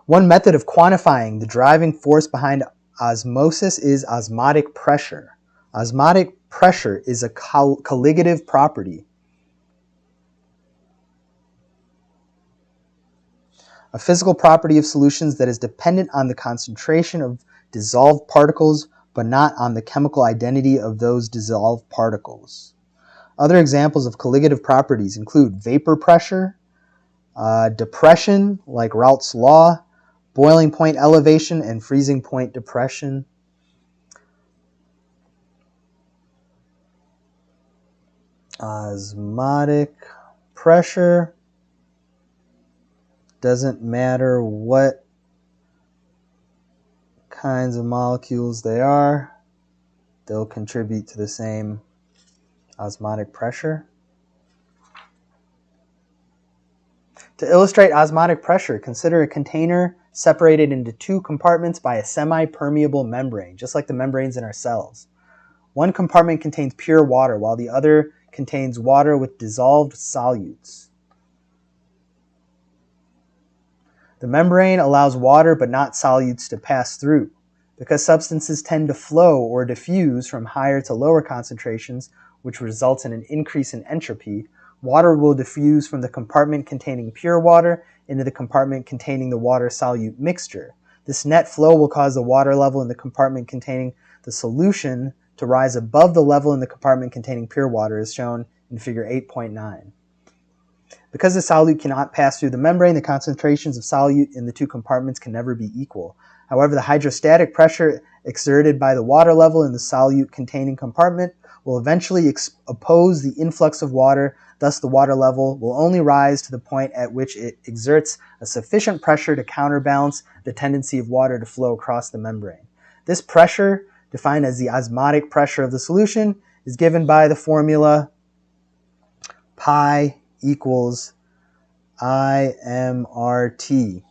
One method of quantifying the driving force behind osmosis is osmotic pressure. Osmotic pressure is a colligative property. A physical property of solutions that is dependent on the concentration of dissolved particles, but not on the chemical identity of those dissolved particles. Other examples of colligative properties include vapor pressure, depression, like Raoult's law, boiling point elevation, and freezing point depression. Osmotic pressure. Doesn't matter what kinds of molecules they are, they'll contribute to the same osmotic pressure. To illustrate osmotic pressure, consider a container separated into two compartments by a semi-permeable membrane, just like the membranes in our cells. One compartment contains pure water, while the other contains water with dissolved solutes. The membrane allows water but not solutes to pass through. Because substances tend to flow or diffuse from higher to lower concentrations, which results in an increase in entropy, water will diffuse from the compartment containing pure water into the compartment containing the water solute mixture. This net flow will cause the water level in the compartment containing the solution to rise above the level in the compartment containing pure water, as shown in figure 8.9. Because the solute cannot pass through the membrane, the concentrations of solute in the two compartments can never be equal. However, the hydrostatic pressure exerted by the water level in the solute-containing compartment will eventually oppose the influx of water. Thus, the water level will only rise to the point at which it exerts a sufficient pressure to counterbalance the tendency of water to flow across the membrane. This pressure defined as the osmotic pressure of the solution, is given by the formula pi equals IMRT,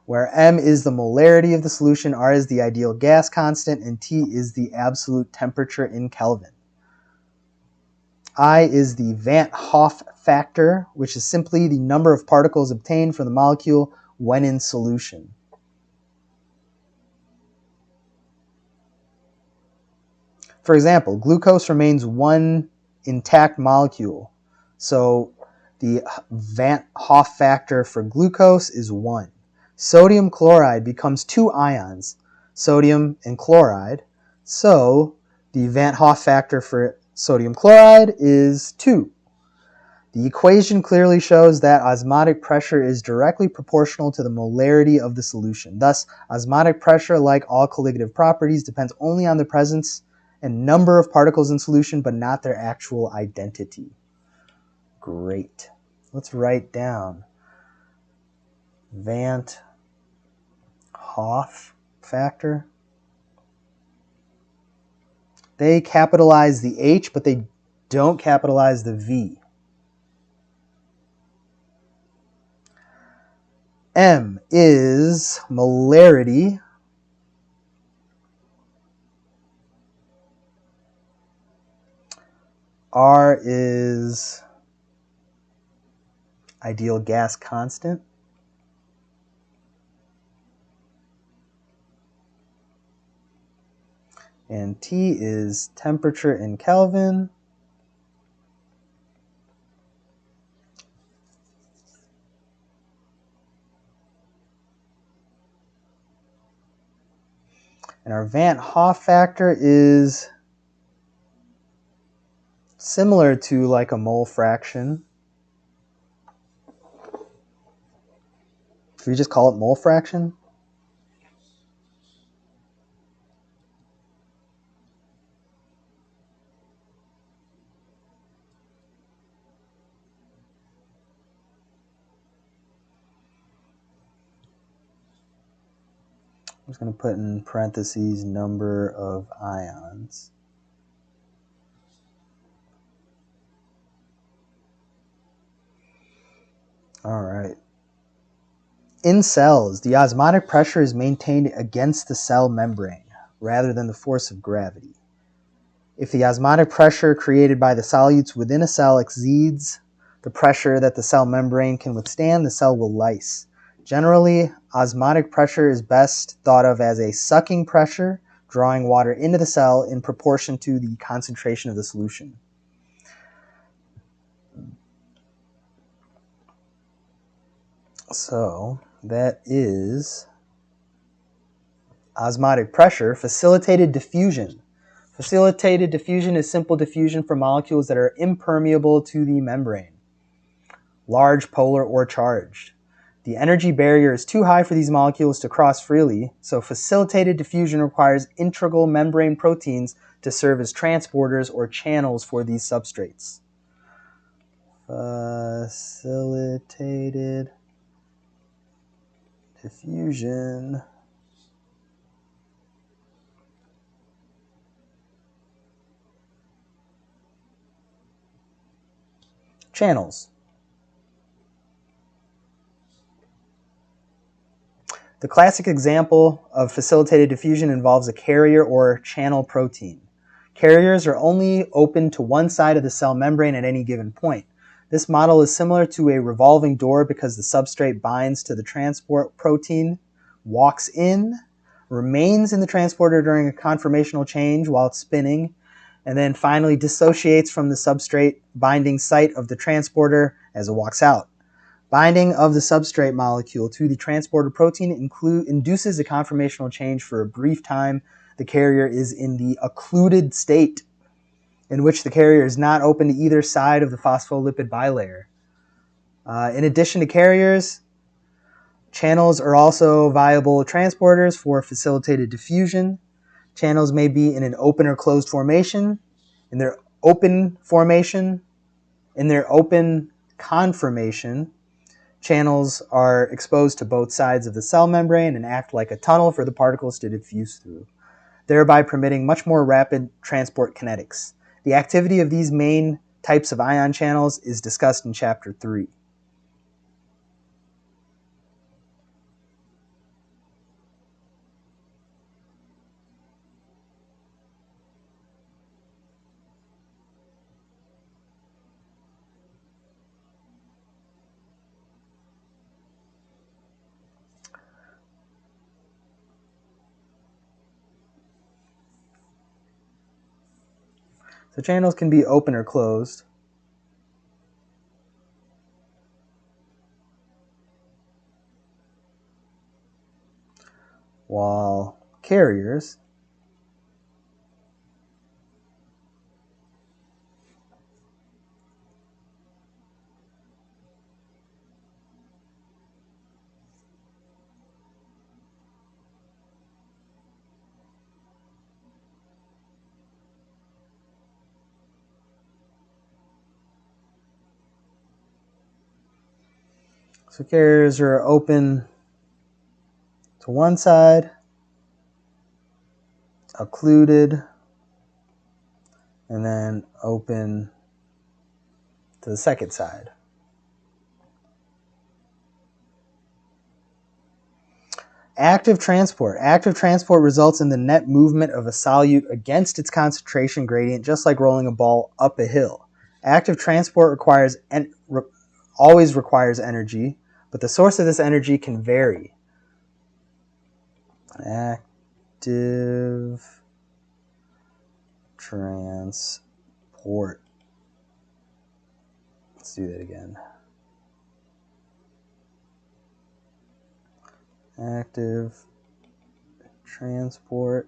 where M is the molarity of the solution, R is the ideal gas constant, and T is the absolute temperature in Kelvin. I is the Vant Hof Factor, which is simply the number of particles obtained from the molecule when in solution. For example, glucose remains one intact molecule, so the Vant Hof factor for glucose is 1. Sodium chloride becomes 2 ions, sodium and chloride, so the Vant Hof factor for sodium chloride is 2. The equation clearly shows that osmotic pressure is directly proportional to the molarity of the solution. Thus, osmotic pressure, like all colligative properties, depends only on the presence and number of particles in solution, but not their actual identity. Great. Let's write down Vant Hof factor. They capitalize the H, but they don't capitalize the V. M is molarity. R is ideal gas constant. And T is temperature in Kelvin. And our Vant Hof factor is similar to like a mole fraction. Should we just call it mole fraction? I'm just going to put in parentheses number of ions. All right. In cells, the osmotic pressure is maintained against the cell membrane rather than the force of gravity. If the osmotic pressure created by the solutes within a cell exceeds the pressure that the cell membrane can withstand, the cell will lyse. Generally, osmotic pressure is best thought of as a sucking pressure, drawing water into the cell in proportion to the concentration of the solution. So that is osmotic pressure. Facilitated diffusion. Facilitated diffusion is simple diffusion for molecules that are impermeable to the membrane, large, polar, or charged. The energy barrier is too high for these molecules to cross freely, so facilitated diffusion requires integral membrane proteins to serve as transporters or channels for these substrates. Facilitated diffusion. Channels. The classic example of facilitated diffusion involves a carrier or channel protein. Carriers are only open to one side of the cell membrane at any given point. This model is similar to a revolving door because the substrate binds to the transport protein, walks in, remains in the transporter during a conformational change while it's spinning, and then finally dissociates from the substrate binding site of the transporter as it walks out. Binding of the substrate molecule to the transporter protein induces a conformational change for a brief time. The carrier is in the occluded state, in which the carrier is not open to either side of the phospholipid bilayer. In addition to carriers, channels are also viable transporters for facilitated diffusion. Channels may be in an open or closed formation. In their open conformation, channels are exposed to both sides of the cell membrane and act like a tunnel for the particles to diffuse through. thereby permitting much more rapid transport kinetics. The activity of these main types of ion channels is discussed in Chapter 3. So channels can be open or closed. While carriers are open to one side, occluded, and then open to the second side. Active transport. Active transport results in the net movement of a solute against its concentration gradient, just like rolling a ball up a hill. Active transport always requires energy, but the source of this energy can vary. Active transport. Let's do that again. Active transport.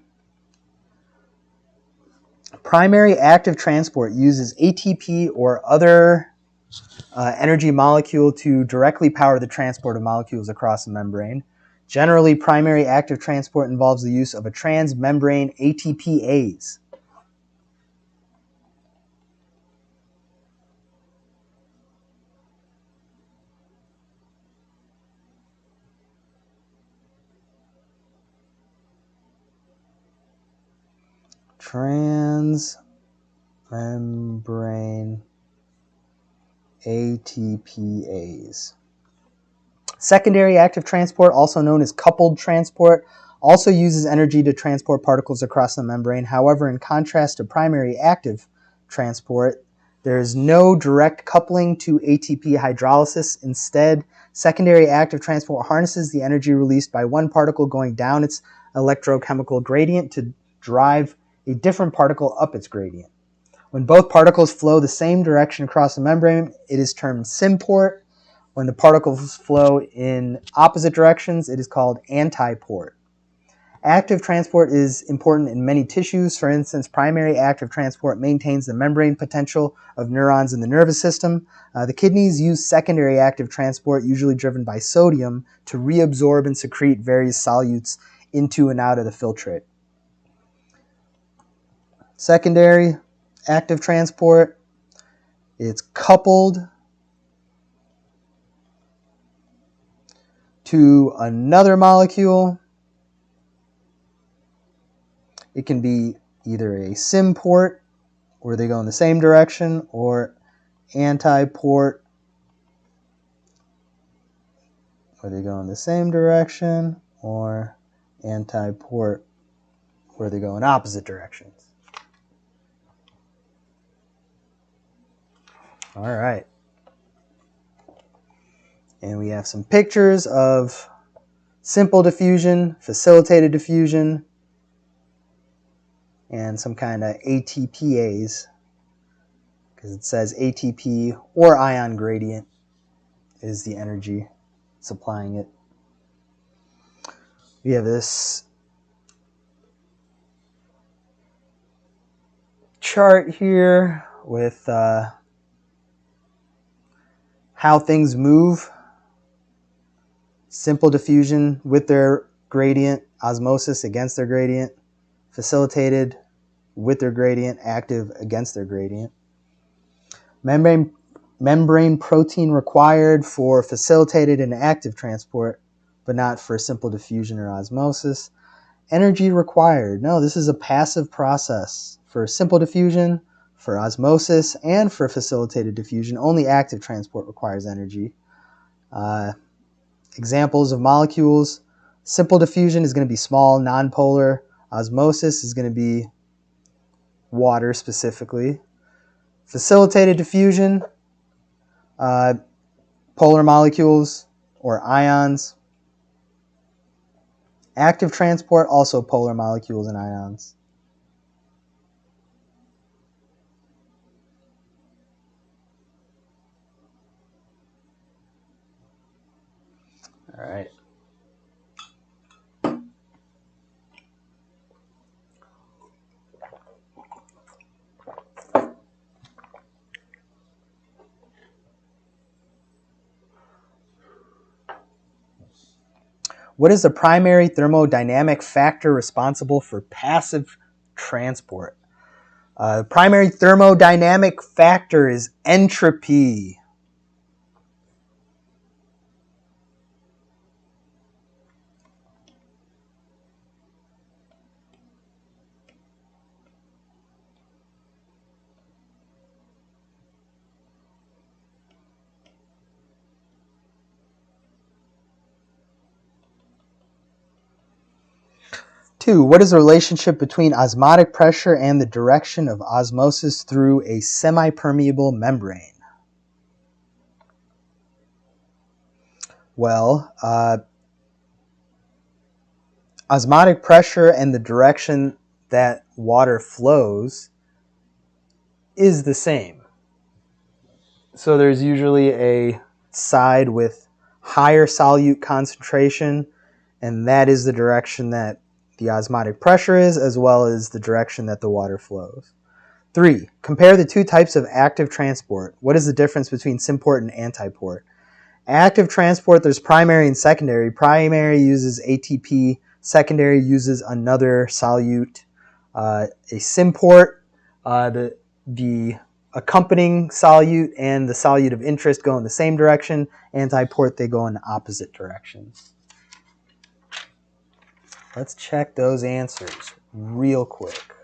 Primary active transport uses ATP or other energy molecule to directly power the transport of molecules across the membrane. Generally, primary active transport involves the use of a transmembrane ATPase. Transmembrane ATPase. Secondary active transport, also known as coupled transport, also uses energy to transport particles across the membrane. However, in contrast to primary active transport, there is no direct coupling to ATP hydrolysis. Instead, secondary active transport harnesses the energy released by one particle going down its electrochemical gradient to drive a different particle up its gradient. When both particles flow the same direction across the membrane, it is termed symport. When the particles flow in opposite directions, it is called antiport. Active transport is important in many tissues. For instance, primary active transport maintains the membrane potential of neurons in the nervous system. The kidneys use secondary active transport, usually driven by sodium, to reabsorb and secrete various solutes into and out of the filtrate. Secondary active transport, it's coupled to another molecule. It can be either a symport, where they go in the same direction, or antiport, where they go in the same direction, or antiport, where they go in opposite directions. All right. And we have some pictures of simple diffusion, facilitated diffusion, and some kind of ATPase, because it says ATP or ion gradient is the energy supplying it. We have this chart here with how things move. Simple diffusion with their gradient, osmosis against their gradient, facilitated with their gradient, active against their gradient. Membrane protein required for facilitated and active transport, but not for simple diffusion or osmosis. Energy required. No, this is a passive process. For simple diffusion, for osmosis, and for facilitated diffusion, only active transport requires energy. Examples of molecules. Simple diffusion is going to be small, nonpolar. Osmosis is going to be water specifically. Facilitated diffusion, polar molecules or ions. Active transport, also polar molecules and ions. All right. What is the primary thermodynamic factor responsible for passive transport? The primary thermodynamic factor is entropy. Two, what is the relationship between osmotic pressure and the direction of osmosis through a semi-permeable membrane? Well, osmotic pressure and the direction that water flows is the same. So there's usually a side with higher solute concentration, and that is the direction that the osmotic pressure is, as well as the direction that the water flows. 3, compare the two types of active transport. What is the difference between symport and antiport? Active transport, there's primary and secondary. Primary uses ATP, secondary uses another solute. A symport, the accompanying solute and the solute of interest go in the same direction. Antiport, they go in opposite directions. Let's check those answers real quick.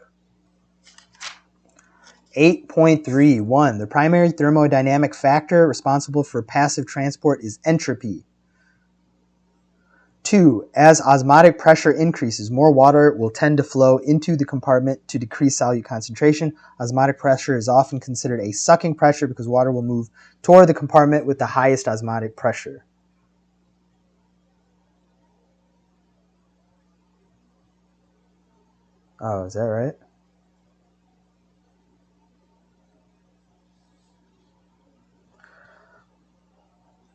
8.3.1. The primary thermodynamic factor responsible for passive transport is entropy. 2. As osmotic pressure increases, more water will tend to flow into the compartment to decrease solute concentration. Osmotic pressure is often considered a sucking pressure because water will move toward the compartment with the highest osmotic pressure. Oh, is that right?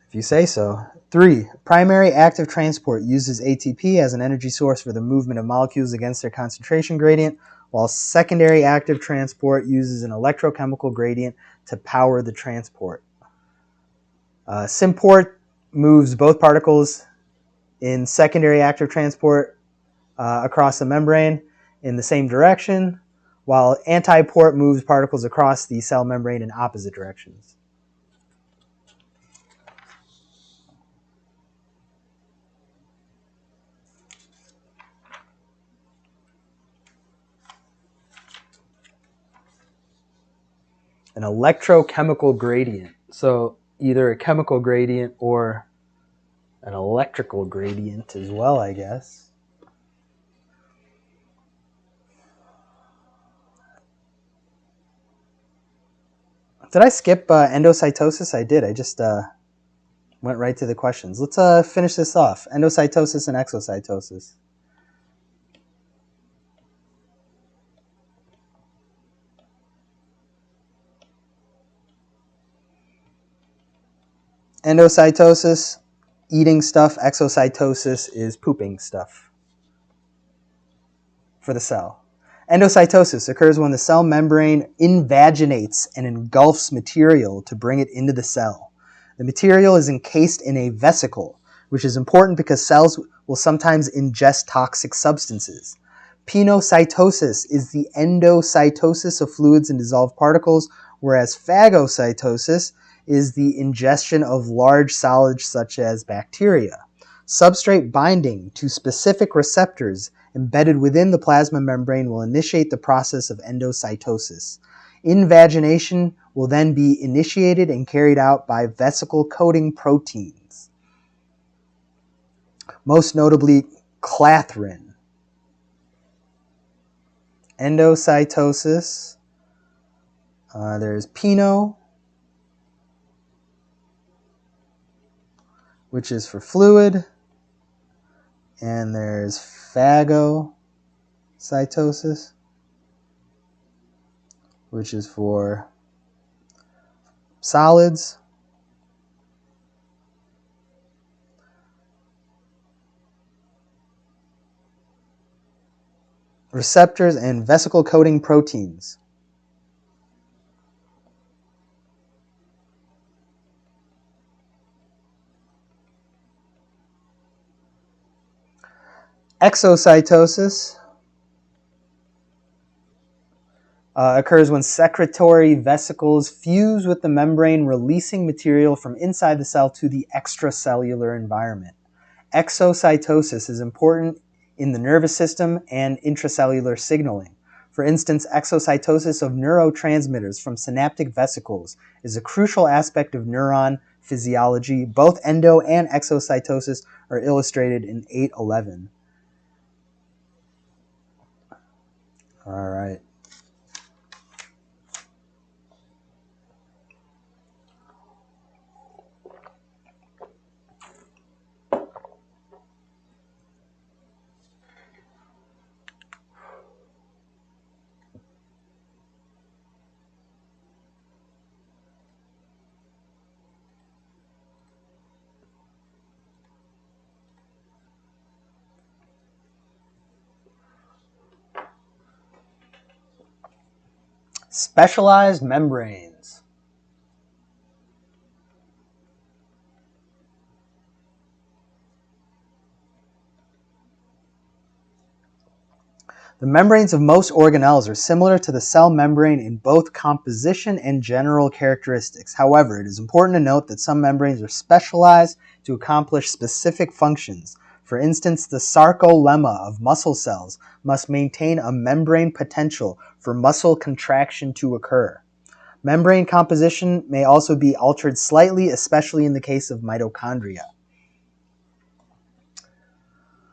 If you say so. 3. Primary active transport uses ATP as an energy source for the movement of molecules against their concentration gradient, while secondary active transport uses an electrochemical gradient to power the transport. Symport moves both particles in secondary active transport across the membrane in the same direction, while antiport moves particles across the cell membrane in opposite directions. An electrochemical gradient. So either a chemical gradient or an electrical gradient as well, I guess. Did I skip endocytosis? I did. I just went right to the questions. Let's finish this off. Endocytosis and exocytosis. Endocytosis, eating stuff. Exocytosis is pooping stuff for the cell. Endocytosis occurs when the cell membrane invaginates and engulfs material to bring it into the cell. The material is encased in a vesicle, which is important because cells will sometimes ingest toxic substances. Pinocytosis is the endocytosis of fluids and dissolved particles, whereas phagocytosis is the ingestion of large solids such as bacteria. Substrate binding to specific receptors embedded within the plasma membrane will initiate the process of endocytosis. Invagination will then be initiated and carried out by vesicle-coating proteins, most notably clathrin. Endocytosis, there's pino, which is for fluid, and there's phagocytosis, which is for solids. Receptors and vesicle-coating proteins. Exocytosis occurs when secretory vesicles fuse with the membrane, releasing material from inside the cell to the extracellular environment. Exocytosis is important in the nervous system and intracellular signaling. For instance, exocytosis of neurotransmitters from synaptic vesicles is a crucial aspect of neuron physiology. Both endo and exocytosis are illustrated in 8.11. All right. Specialized membranes. The membranes of most organelles are similar to the cell membrane in both composition and general characteristics. However, it is important to note that some membranes are specialized to accomplish specific functions. For instance, the sarcolemma of muscle cells must maintain a membrane potential for muscle contraction to occur. Membrane composition may also be altered slightly, especially in the case of mitochondria.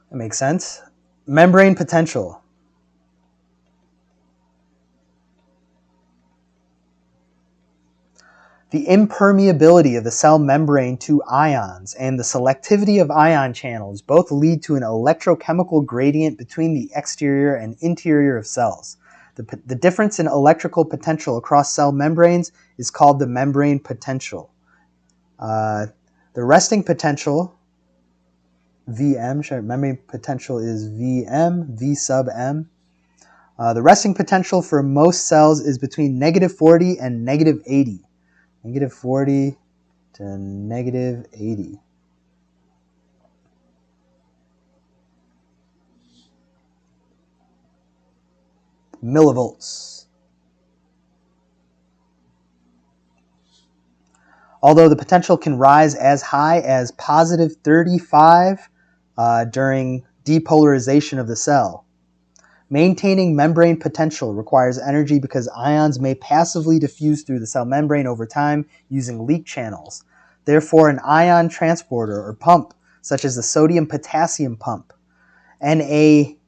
That makes sense. Membrane potential. The impermeability of the cell membrane to ions and the selectivity of ion channels both lead to an electrochemical gradient between the exterior and interior of cells. The difference in electrical potential across cell membranes is called the membrane potential. The resting potential, Vm, membrane potential is Vm, V sub m. The resting potential for most cells is between -40 and -80. -40 to -80. Millivolts. Although the potential can rise as high as positive 35 during depolarization of the cell. Maintaining membrane potential requires energy because ions may passively diffuse through the cell membrane over time using leak channels. Therefore, an ion transporter or pump, such as the sodium-potassium pump, NAK-ATPase,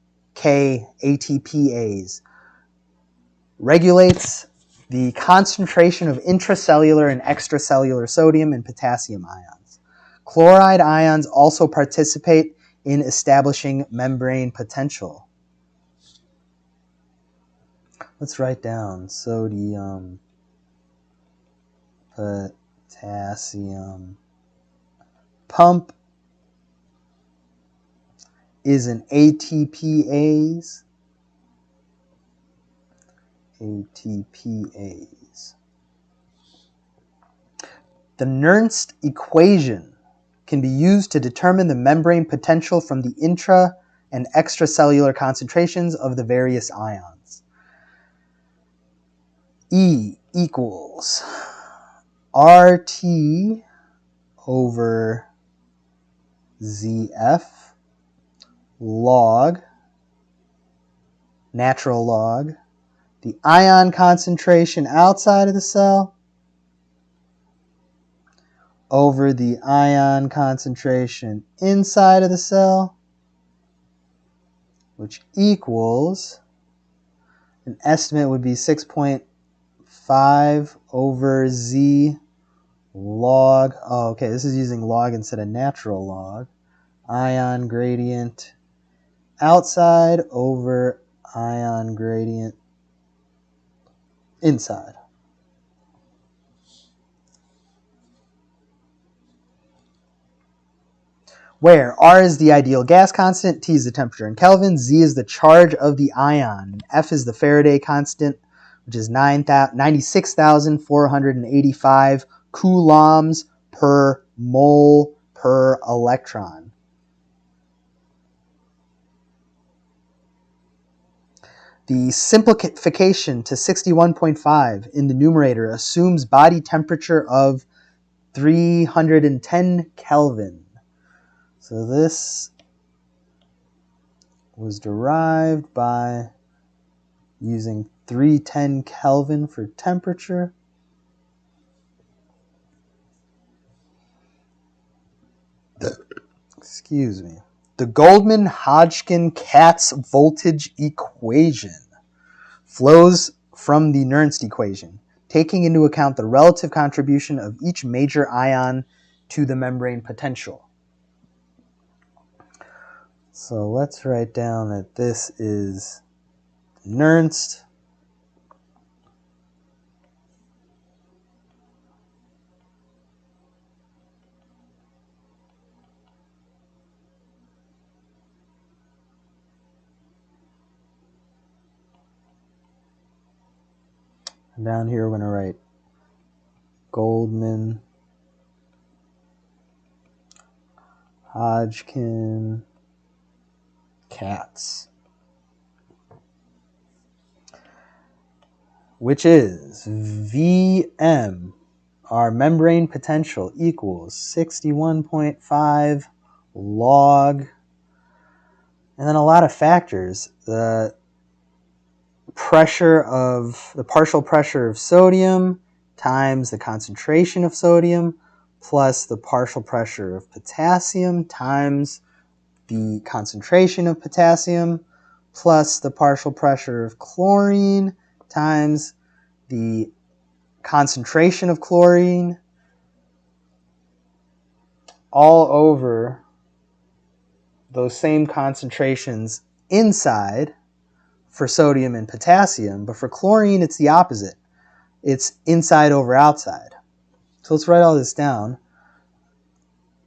regulates the concentration of intracellular and extracellular sodium and potassium ions. Chloride ions also participate in establishing membrane potential. Let's write down sodium, potassium pump is an ATPase. The Nernst equation can be used to determine the membrane potential from the intra and extracellular concentrations of the various ions. E equals RT over ZF log natural log, the ion concentration outside of the cell over the ion concentration inside of the cell, which equals, an estimate would be 6.5 over z log, oh, okay, this is using log instead of natural log, ion gradient outside over ion gradient inside. Where R is the ideal gas constant, T is the temperature in Kelvin, Z is the charge of the ion, and F is the Faraday constant, which is 96,485 coulombs per mole per electron. The simplification to 61.5 in the numerator assumes body temperature of 310 Kelvin. So this was derived by using 310 Kelvin for temperature. Excuse me. The Goldman-Hodgkin-Katz voltage equation flows from the Nernst equation, taking into account the relative contribution of each major ion to the membrane potential. So let's write down that this is Nernst and down here we're going to write Goldman, Hodgkin, Katz, which is Vm, our membrane potential, equals 61.5 log, and then a lot of factors. The partial pressure of sodium times the concentration of sodium plus the partial pressure of potassium times the concentration of potassium plus the partial pressure of chlorine times the concentration of chlorine, all over those same concentrations inside for sodium and potassium, but for chlorine it's the opposite. It's inside over outside. So let's write all this down,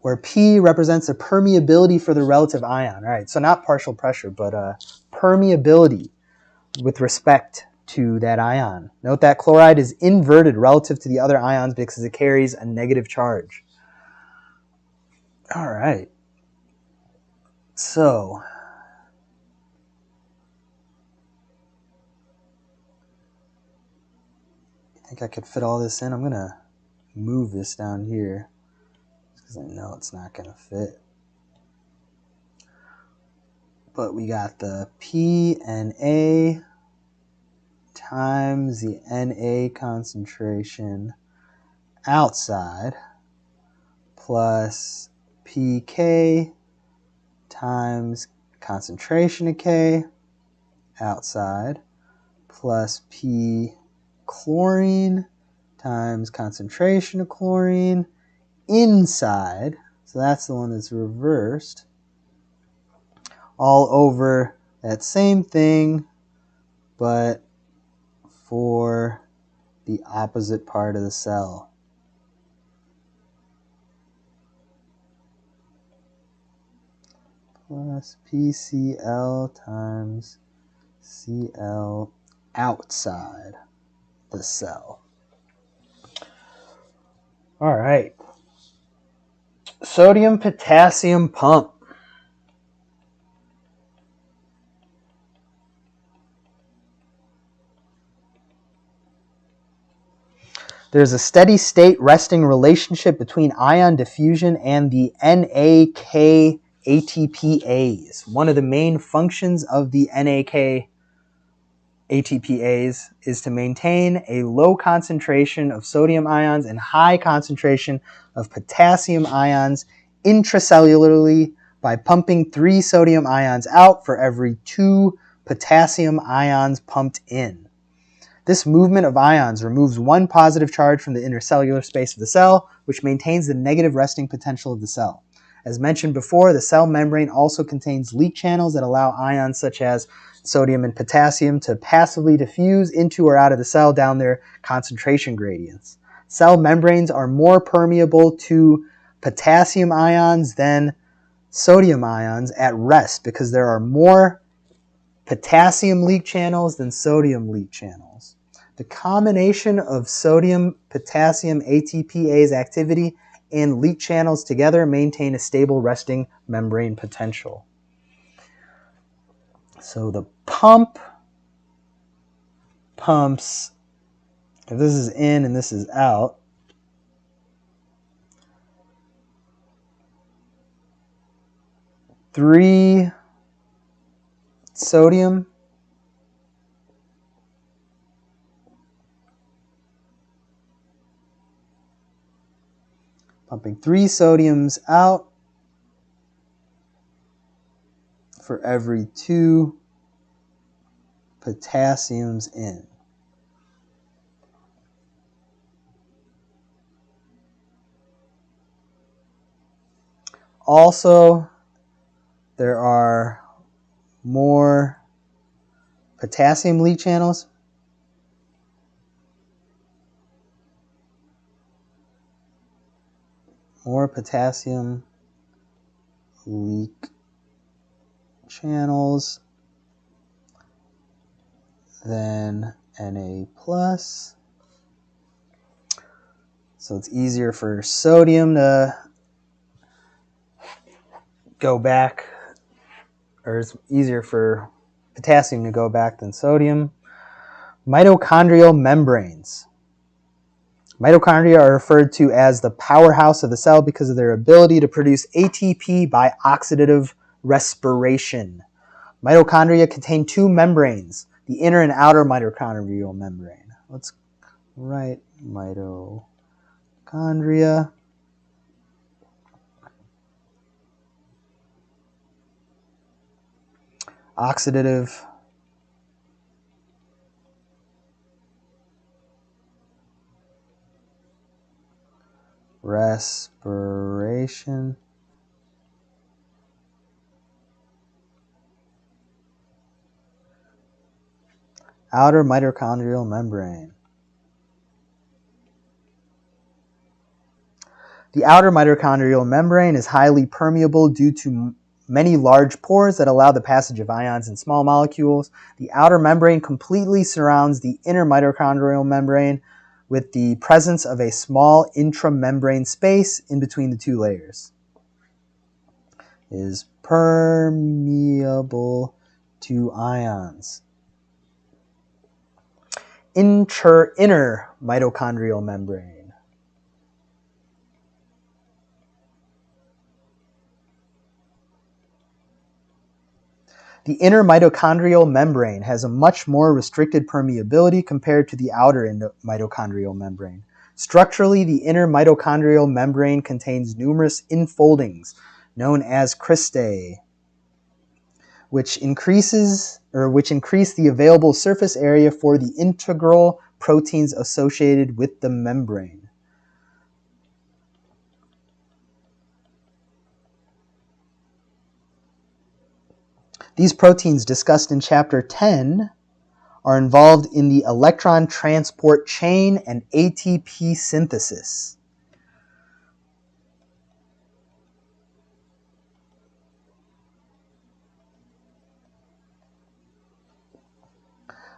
where P represents the permeability for the relative ion. All right, so not partial pressure, but permeability with respect to that ion. Note that chloride is inverted relative to the other ions because it carries a negative charge. All right. So I think I could fit all this in. I'm going to move this down here because I know it's not going to fit. But we got the P and A times the Na concentration outside plus pK times concentration of K outside plus P chlorine times concentration of chlorine inside. So that's the one that's reversed. All over that same thing, but for the opposite part of the cell. Plus PCl times Cl outside the cell. All right. Sodium-potassium pump. There's a steady state resting relationship between ion diffusion and the NAK ATPase. One of the main functions of the NAK ATPase is to maintain a low concentration of sodium ions and high concentration of potassium ions intracellularly by pumping 3 sodium ions out for every 2 potassium ions pumped in. This movement of ions removes one positive charge from the intercellular space of the cell, which maintains the negative resting potential of the cell. As mentioned before, the cell membrane also contains leak channels that allow ions such as sodium and potassium to passively diffuse into or out of the cell down their concentration gradients. Cell membranes are more permeable to potassium ions than sodium ions at rest because there are more potassium leak channels than sodium leak channels. The combination of sodium-potassium ATPase activity and leak channels together maintain a stable resting membrane potential. So the pump pumps, if this is in and this is out, three sodium pumping 3 sodiums out for every 2 potassiums in. Also, there are more potassium leak channels. More potassium leak channels than Na+. So it's easier for sodium to go back, or it's easier for potassium to go back than sodium. Mitochondrial membranes. Mitochondria are referred to as the powerhouse of the cell because of their ability to produce ATP by oxidative respiration. Mitochondria contain 2 membranes, the inner and outer mitochondrial membrane. Let's write mitochondria. Oxidative respiration. Outer mitochondrial membrane. The outer mitochondrial membrane is highly permeable due to many large pores that allow the passage of ions and small molecules. The outer membrane completely surrounds the inner mitochondrial membrane with the presence of a small intramembrane space in between the 2 layers. It is permeable to ions. Inner mitochondrial membrane. The inner mitochondrial membrane has a much more restricted permeability compared to the outer mitochondrial membrane. Structurally, the inner mitochondrial membrane contains numerous infoldings known as cristae, which increase the available surface area for the integral proteins associated with the membrane. These proteins discussed in Chapter 10 are involved in the electron transport chain and ATP synthesis.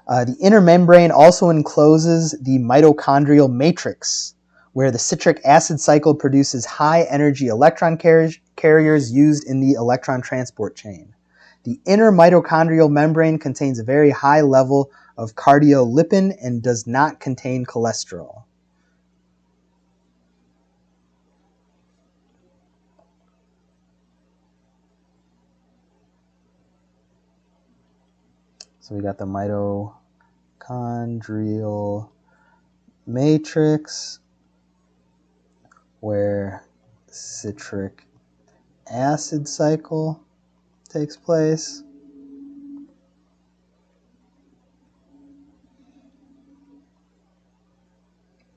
The inner membrane also encloses the mitochondrial matrix, where the citric acid cycle produces high-energy electron carriers used in the electron transport chain. The inner mitochondrial membrane contains a very high level of cardiolipin and does not contain cholesterol. So we got the mitochondrial mitochondrial matrix where citric acid cycle takes place.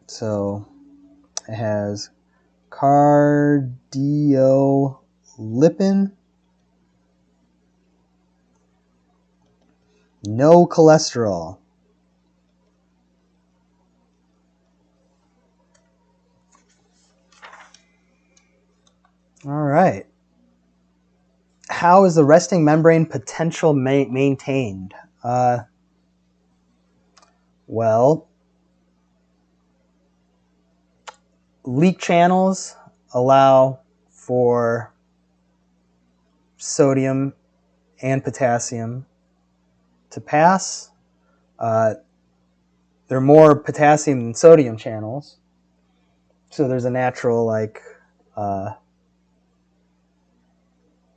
So it has cardiolipin, no cholesterol. All right. How is the resting membrane potential maintained? Well, leak channels allow for sodium and potassium to pass. There are more potassium than sodium channels, so there's a natural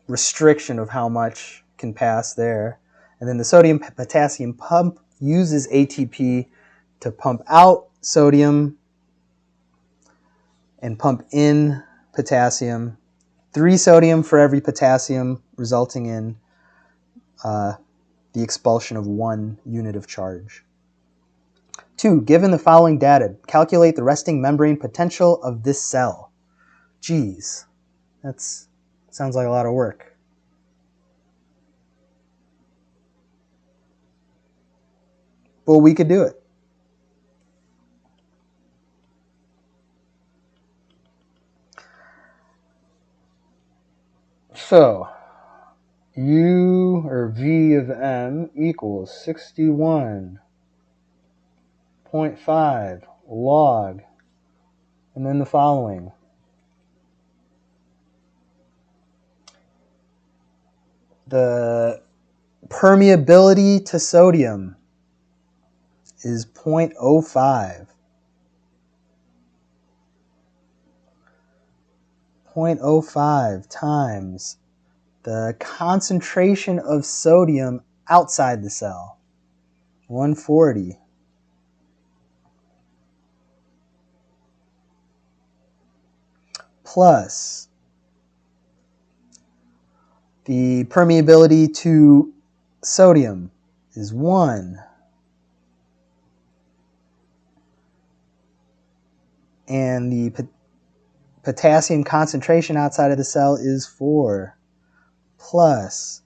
restriction of how much can pass there. And then the sodium potassium pump uses ATP to pump out sodium and pump in potassium. 3 sodium for every potassium, resulting in the expulsion of 1 unit of charge. 2. Given the following data, calculate the resting membrane potential of this cell. Geez, that sounds like a lot of work. But we could do it. So, U or V of M equals 61.5 log, and then the following. The permeability to sodium is 0.05. 0.05 times the concentration of sodium outside the cell, 140. Plus the permeability to sodium is 1. And the potassium concentration outside of the cell is 4. Plus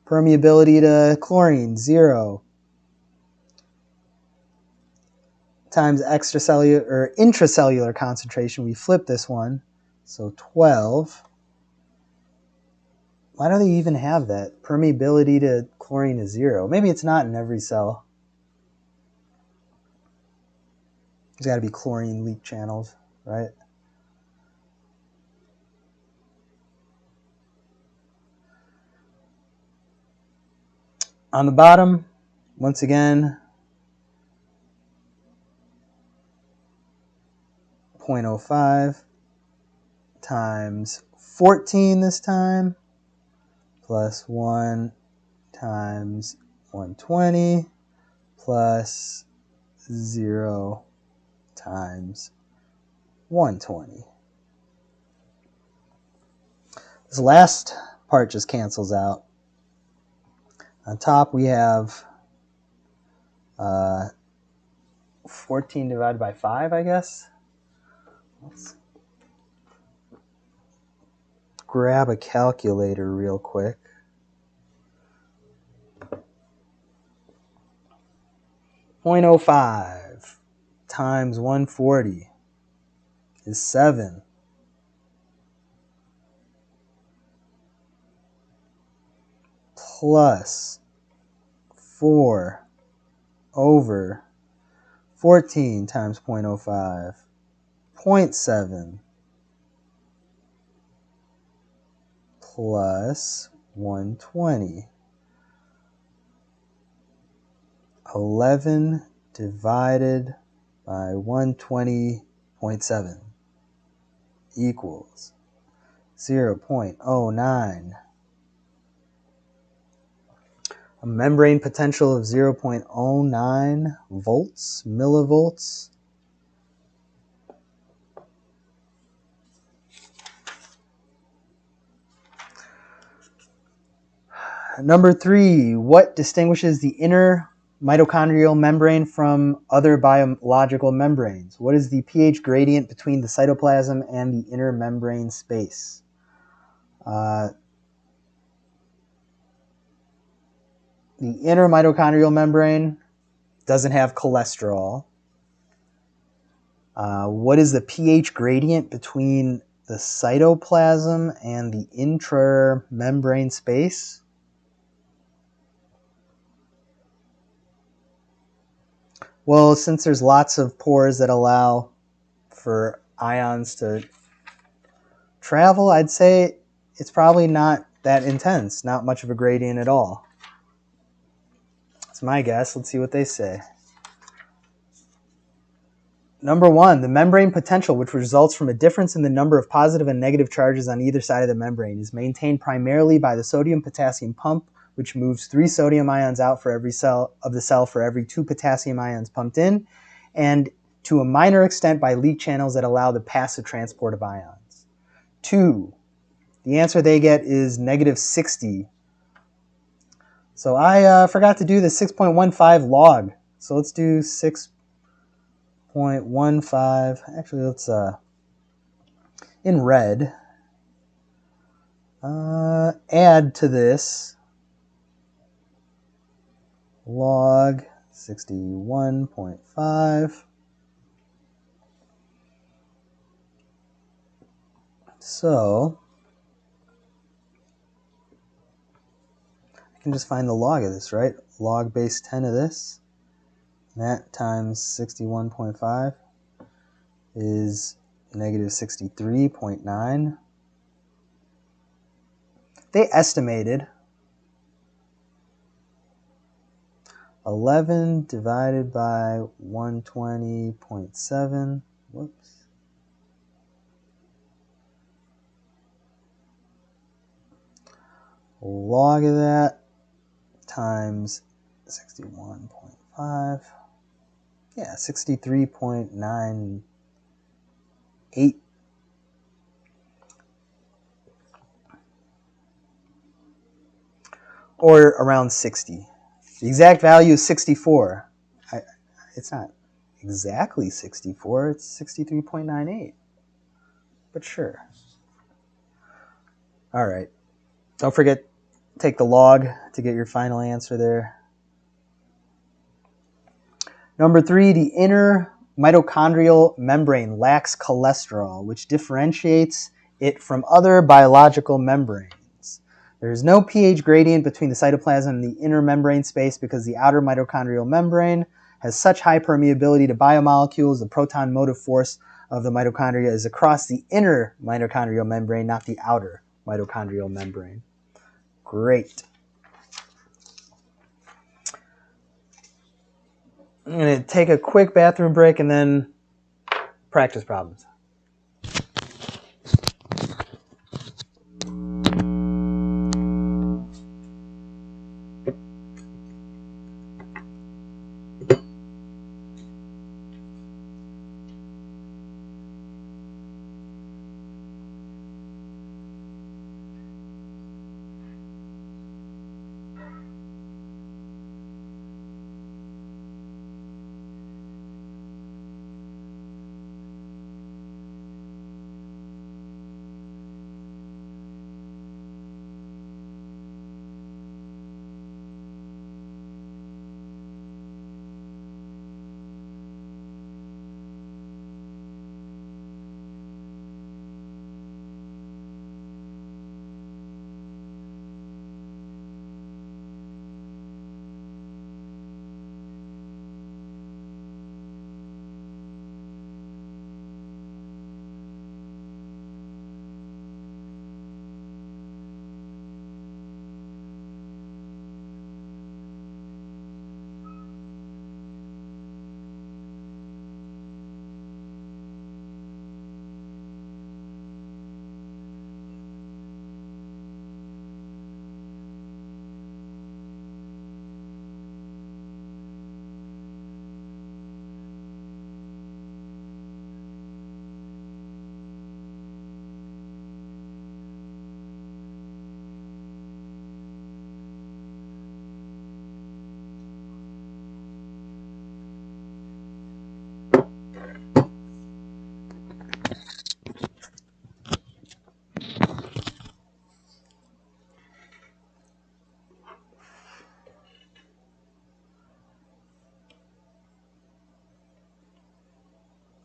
permeability to chlorine, 0. Times extracellular or intracellular concentration. We flip this one. So 12. Why do they even have that? Permeability to chlorine is 0. Maybe it's not in every cell. There's got to be chlorine leak channels, right? On the bottom, once again, 0.05 times 14 this time, plus 1 times 120, plus 0 times 120. This last part just cancels out. On top we have 14 divided by 5, I guess. Let's grab a calculator real quick. .05 times 140 is 7. Plus 4 over 14 times 0.05, 0.7 plus 120. 11 divided by 120.7 equals 0.09. A membrane potential of 0.09 volts, millivolts. Number 3, what distinguishes the inner mitochondrial membrane from other biological membranes? What is the pH gradient between the cytoplasm and the inner membrane space? The inner mitochondrial membrane doesn't have cholesterol. What is the pH gradient between the cytoplasm and the intramembrane space? Well, since there's lots of pores that allow for ions to travel, I'd say it's probably not that intense, not much of a gradient at all. That's my guess. Let's see what they say. Number 1, the membrane potential, which results from a difference in the number of positive and negative charges on either side of the membrane, is maintained primarily by the sodium-potassium pump, which moves 3 sodium ions out for every cell of the cell for every 2 potassium ions pumped in, and to a minor extent by leak channels that allow the passive transport of ions. 2, the answer they get is negative 60. So I forgot to do the 6.15 log. So let's do 6.15. Actually, let's in red. Add to this log 61.5. So I can just find the log of this, right? Log base 10 of this. That times 61.5 is negative 63.9. They estimated 11 divided by 120.7. Whoops. Log of that times 61.5. Yeah, 63.98. Or around 60. The exact value is 64. It's not exactly 64, it's 63.98. But sure. All right. Don't forget, take the log to get your final answer there. Number 3, the inner mitochondrial membrane lacks cholesterol, which differentiates it from other biological membranes. There is no pH gradient between the cytoplasm and the inner membrane space because the outer mitochondrial membrane has such high permeability to biomolecules. The proton motive force of the mitochondria is across the inner mitochondrial membrane, not the outer mitochondrial membrane. Great. I'm going to take a quick bathroom break and then practice problems.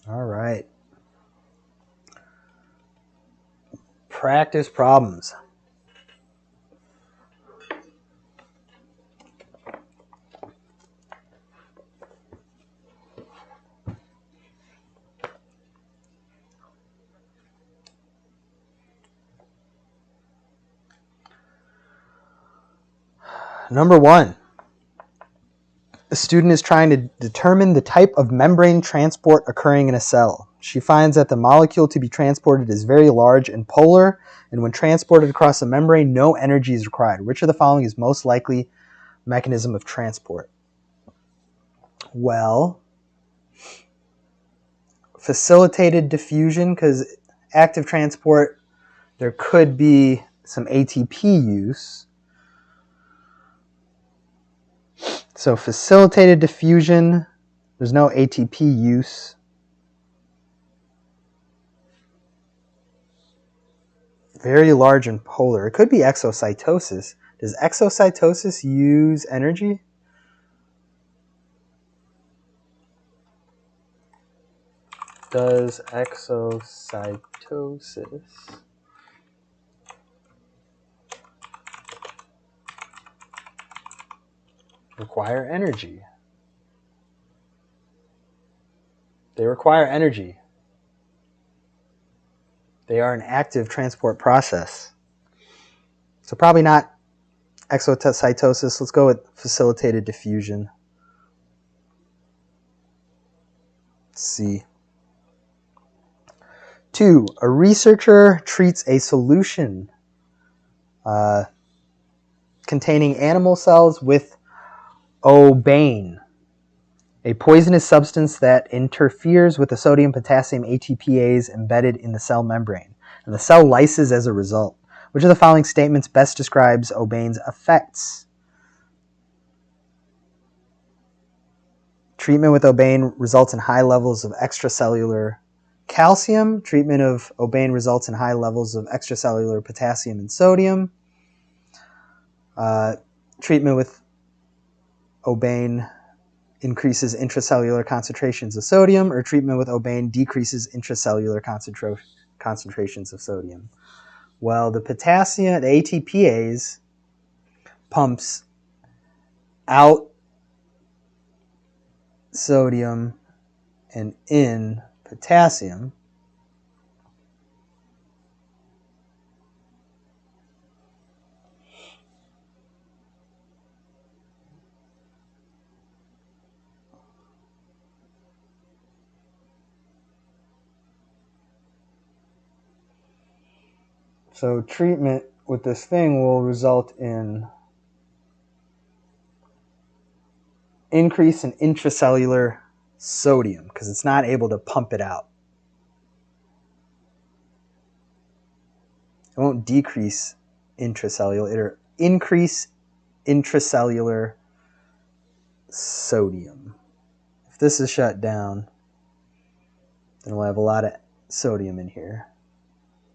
All right. Practice problems. Number 1. A student is trying to determine the type of membrane transport occurring in a cell. She finds that the molecule to be transported is very large and polar, and when transported across the membrane, no energy is required. Which of the following is most likely mechanism of transport? Well, facilitated diffusion, because active transport, there could be some ATP use. So facilitated diffusion, there's no ATP use. Very large and polar. It could be exocytosis. Does exocytosis use energy? Does exocytosis require energy? They require energy. They are an active transport process. So probably not exocytosis. Let's go with facilitated diffusion. Let's see. 2. A researcher treats a solution containing animal cells with obane, a poisonous substance that interferes with the sodium-potassium ATPase embedded in the cell membrane, and the cell lyses as a result. Which of the following statements best describes obane's effects? Treatment with obane results in high levels of extracellular calcium. Treatment of obane results in high levels of extracellular potassium and sodium. Treatment with obane increases intracellular concentrations of sodium, or treatment with obane decreases intracellular concentrations of sodium. Well, the potassium, the ATPase, pumps out sodium and in potassium. So treatment with this thing will result in increase in intracellular sodium because it's not able to pump it out. It won't decrease intracellular, it'll increase intracellular sodium. If this is shut down, then we'll have a lot of sodium in here,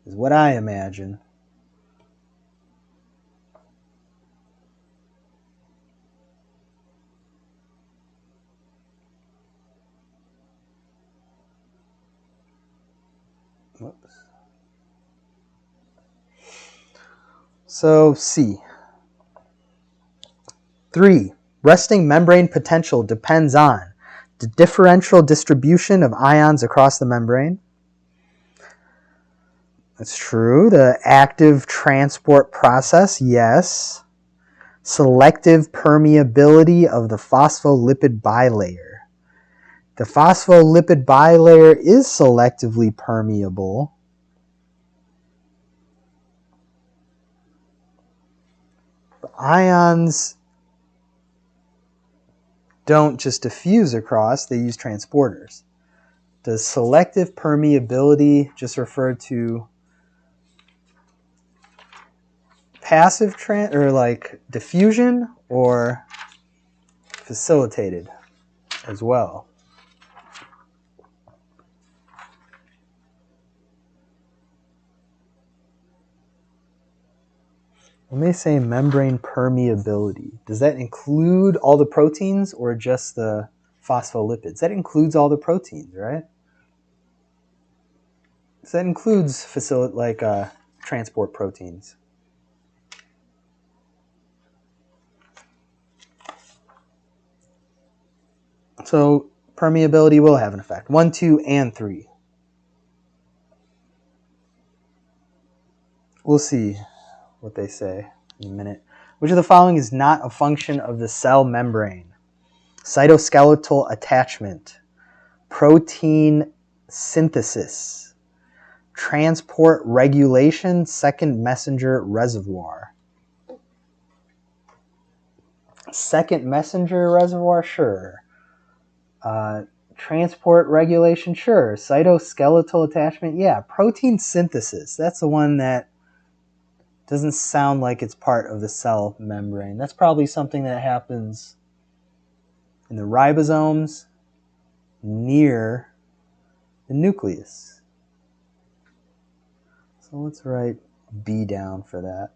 is what I imagine. Whoops. So C. 3. Resting membrane potential depends on the differential distribution of ions across the membrane. That's true. The active transport process, yes. Selective permeability of the phospholipid bilayer. The phospholipid bilayer is selectively permeable. The ions don't just diffuse across, they use transporters. Does selective permeability just refer to passive or like diffusion, or facilitated as well? When they say membrane permeability, does that include all the proteins or just the phospholipids? That includes all the proteins, right? So that includes transport proteins. So permeability will have an effect. 1, 2, and 3. We'll see what they say in a minute. Which of the following is not a function of the cell membrane? Cytoskeletal attachment, protein synthesis, transport regulation, second messenger reservoir. Second messenger reservoir, sure. Transport regulation, sure. Cytoskeletal attachment, yeah. Protein synthesis, that's the one that doesn't sound like it's part of the cell membrane. That's probably something that happens in the ribosomes near the nucleus. So let's write B down for that.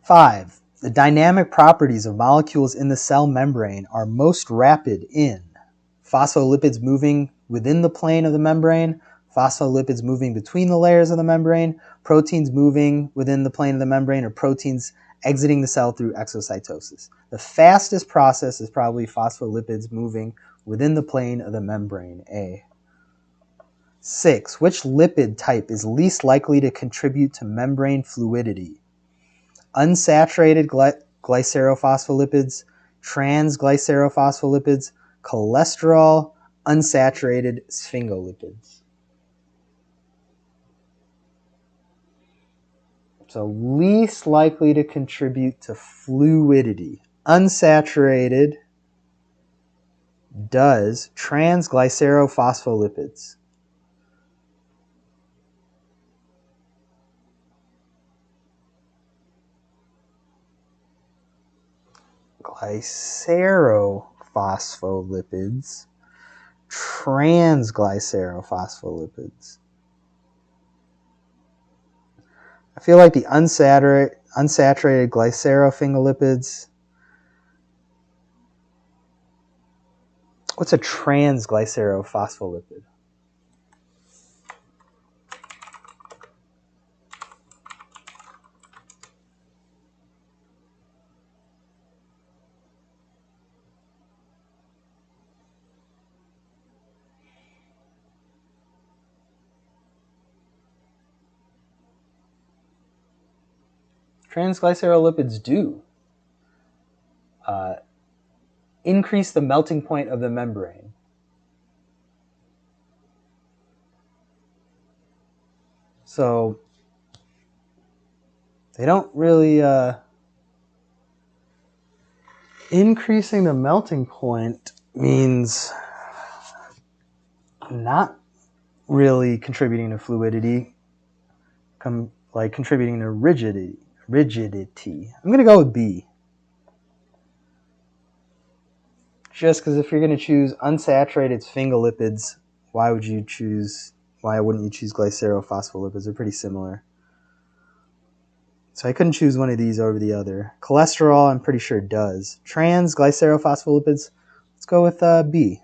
Five, the dynamic properties of molecules in the cell membrane are most rapid in phospholipids moving within the plane of the membrane, phospholipids moving between the layers of the membrane, proteins moving within the plane of the membrane, or proteins exiting the cell through exocytosis. The fastest process is probably phospholipids moving within the plane of the membrane, A. 6. Which lipid type is least likely to contribute to membrane fluidity? Unsaturated glycerophospholipids, transglycerophospholipids, cholesterol, unsaturated sphingolipids. So least likely to contribute to fluidity. Unsaturated does transglycerophospholipids. Glycerophospholipids, transglycerophospholipids. I feel like the unsaturated glycerophingolipids. What's a transglycerophospholipid? Transglycerolipids do increase the melting point of the membrane. So they don't really increasing the melting point means not really contributing to fluidity, like contributing to rigidity. I'm going to go with B. Just because if you're going to choose unsaturated sphingolipids, why wouldn't you choose glycerophospholipids? They're pretty similar. So I couldn't choose one of these over the other. Cholesterol, I'm pretty sure does. Transglycerophospholipids, let's go with B.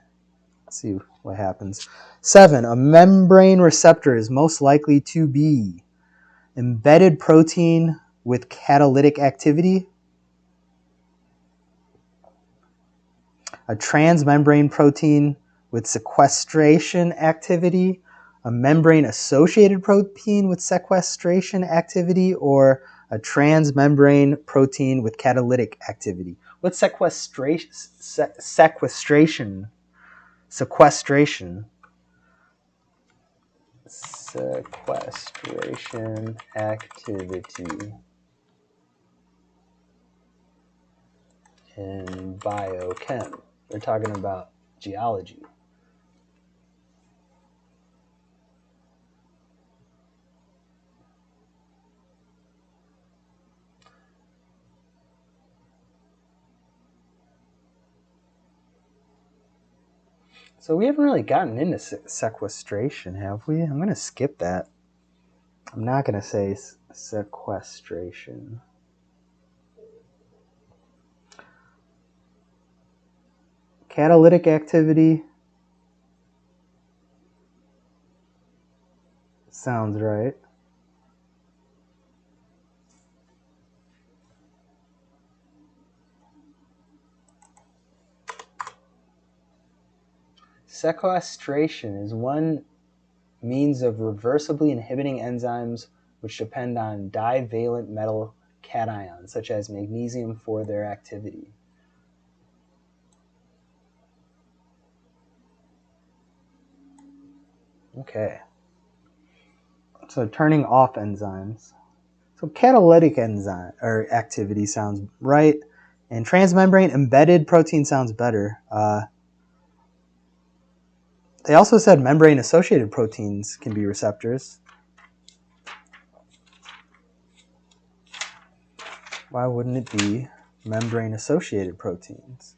Let's see what happens. 7, a membrane receptor is most likely to be embedded protein with catalytic activity, a transmembrane protein with sequestration activity, a membrane-associated protein with sequestration activity, or a transmembrane protein with catalytic activity. What's sequestration? Sequestration activity in biochem. We're talking about geology. So we haven't really gotten into sequestration, have we? I'm going to skip that. I'm not going to say sequestration. Catalytic activity sounds right. Sequestration is one means of reversibly inhibiting enzymes which depend on divalent metal cations, such as magnesium, for their activity. Okay. So turning off enzymes. So catalytic enzyme or activity sounds right, and transmembrane embedded protein sounds better. They also said membrane-associated proteins can be receptors. Why wouldn't it be membrane-associated proteins?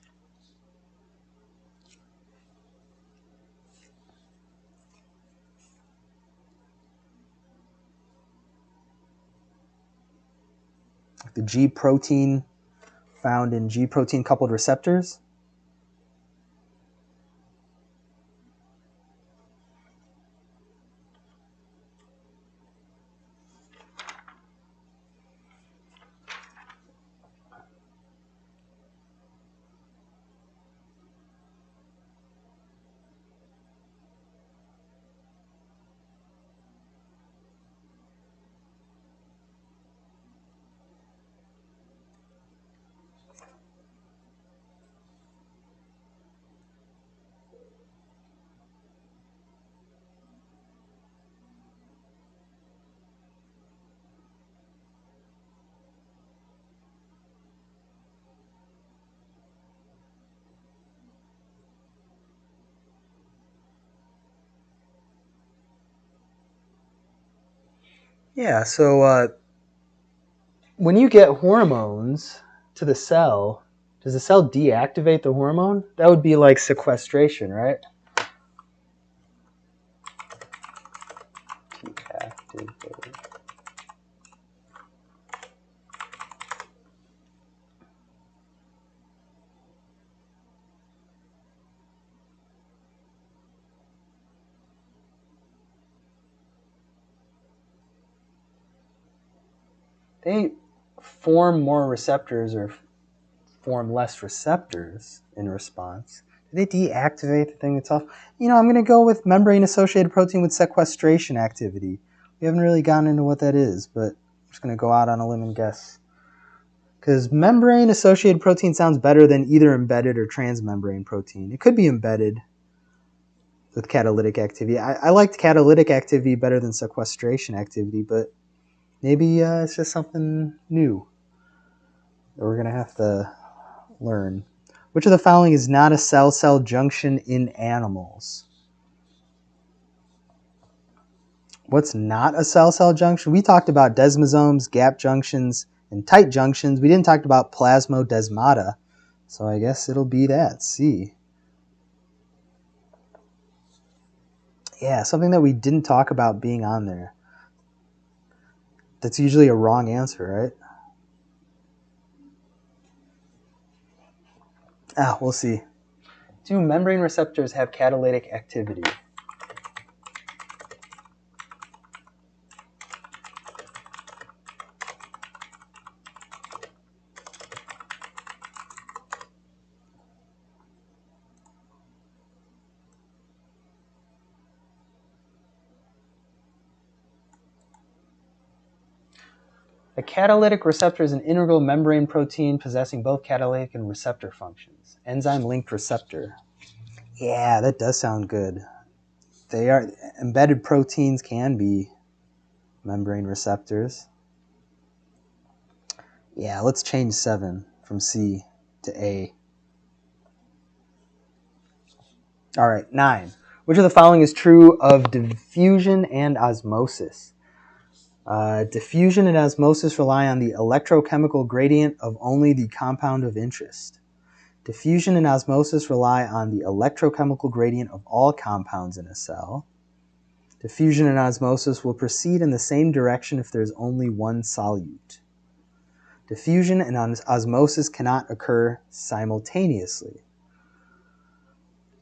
The G protein found in G protein coupled receptors. Yeah, so when you get hormones to the cell, does the cell deactivate the hormone? That would be like sequestration, right? Deactivate. They form more receptors or form less receptors in response. Do they deactivate the thing itself? You know, I'm going to go with membrane-associated protein with sequestration activity. We haven't really gotten into what that is, but I'm just going to go out on a limb and guess. Because membrane-associated protein sounds better than either embedded or transmembrane protein. It could be embedded with catalytic activity. I liked catalytic activity better than sequestration activity, but maybe it's just something new that we're going to have to learn. Which of the following is not a cell-cell junction in animals? What's not a cell-cell junction? We talked about desmosomes, gap junctions, and tight junctions. We didn't talk about plasmodesmata, so I guess it'll be that, C. Yeah, something that we didn't talk about being on there. That's usually a wrong answer, right? We'll see. Do membrane receptors have catalytic activity? A catalytic receptor is an integral membrane protein possessing both catalytic and receptor functions. Enzyme-linked receptor. Yeah, that does sound good. They are embedded proteins can be membrane receptors. Yeah, let's change 7 from C to A. All right, 9. Which of the following is true of diffusion and osmosis? Diffusion and osmosis rely on the electrochemical gradient of only the compound of interest. Diffusion and osmosis rely on the electrochemical gradient of all compounds in a cell. Diffusion and osmosis will proceed in the same direction if there's only one solute. Diffusion and osmosis cannot occur simultaneously.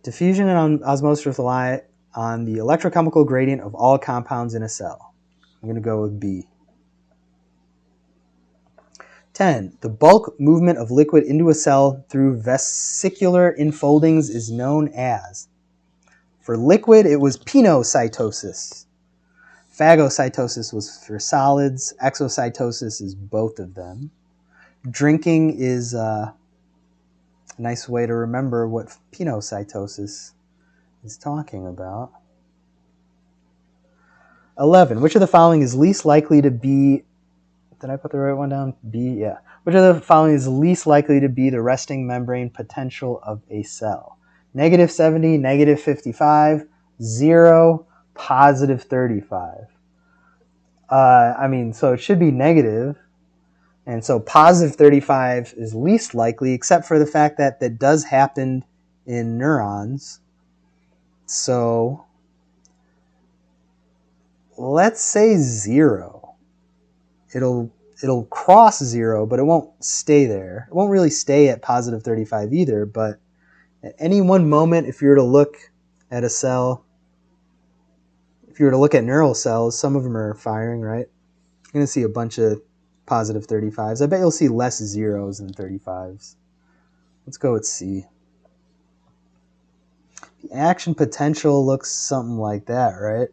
Diffusion and osmosis rely on the electrochemical gradient of all compounds in a cell. I'm going to go with B. 10. The bulk movement of liquid into a cell through vesicular enfoldings is known as. For liquid, it was pinocytosis. Phagocytosis was for solids. Exocytosis is both of them. Drinking is a nice way to remember what pinocytosis is talking about. 11. Which of the following is least likely to be... Did I put the right one down? B, yeah. Which of the following is least likely to be the resting membrane potential of a cell? -70, -55, 0, +35. So it should be negative. And so +35 is least likely, except for the fact that that does happen in neurons. So let's say 0. It'll cross 0, but it won't stay there. It won't really stay at +35 either, but at any one moment, if you were to look at a cell, if you were to look at neural cells, some of them are firing, right? You're going to see a bunch of +35s. I bet you'll see less 0s than 35s. Let's go with C. The action potential looks something like that, right?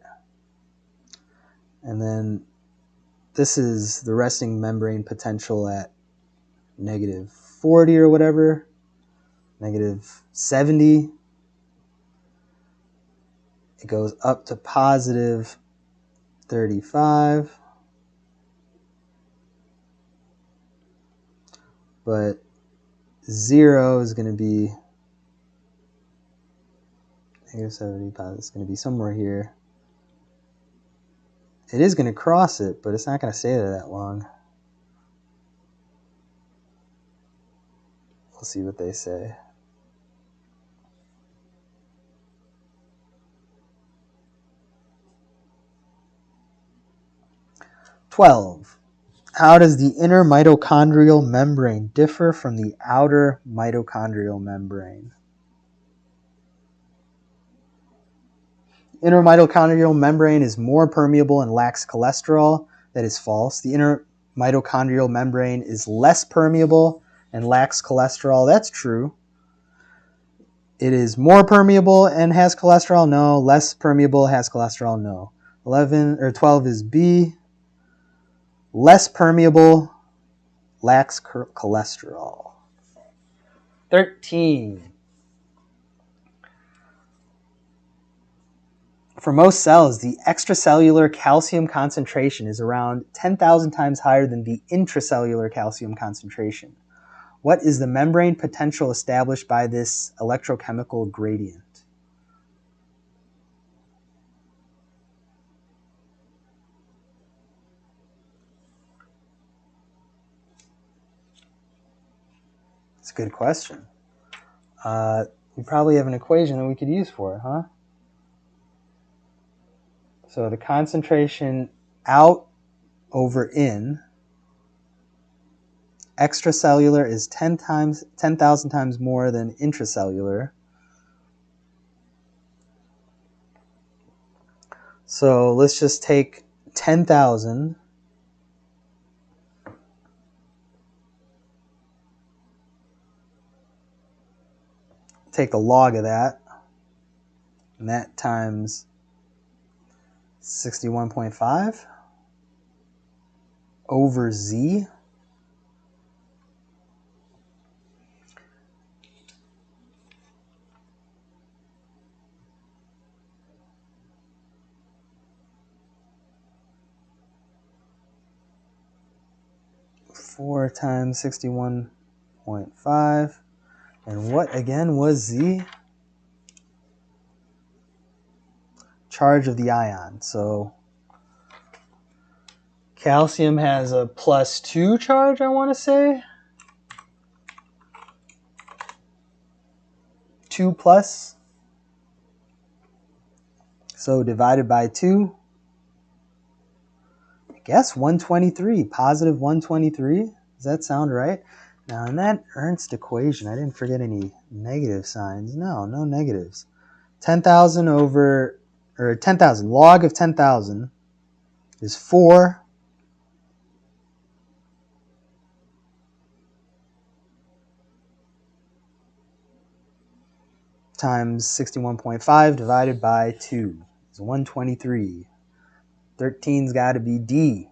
And then this is the resting membrane potential at -40 or whatever, -70. It goes up to +35. But 0 is going to be -70, it's going to be somewhere here. It is going to cross it, but it's not going to stay there that long. We'll see what they say. "12. How does the inner mitochondrial membrane differ from the outer mitochondrial membrane?" Inner mitochondrial membrane is more permeable and lacks cholesterol. That is false. The inner mitochondrial membrane is less permeable and lacks cholesterol. That's true. It is more permeable and has cholesterol. No. Less permeable, has cholesterol. No. 12 is B. Less permeable, lacks cholesterol. 13. For most cells, the extracellular calcium concentration is around 10,000 times higher than the intracellular calcium concentration. What is the membrane potential established by this electrochemical gradient? It's a good question. We probably have an equation that we could use for it, huh? So the concentration out over in, extracellular is 10,000 times more than intracellular. So let's just take 10,000 take the log of that, and that times 61.5 over Z. Four times 61.5. And what again was Z? Charge of the ion. So calcium has a +2 charge, I want to say. 2 plus. So divided by 2. I guess 123. Positive 123. Does that sound right? Now in that Ernst equation, I didn't forget any negative signs. No negatives. 10,000 over, or 10,000, log of 10,000 is 4 times 61.5 divided by 2 is 123. 13's got to be D.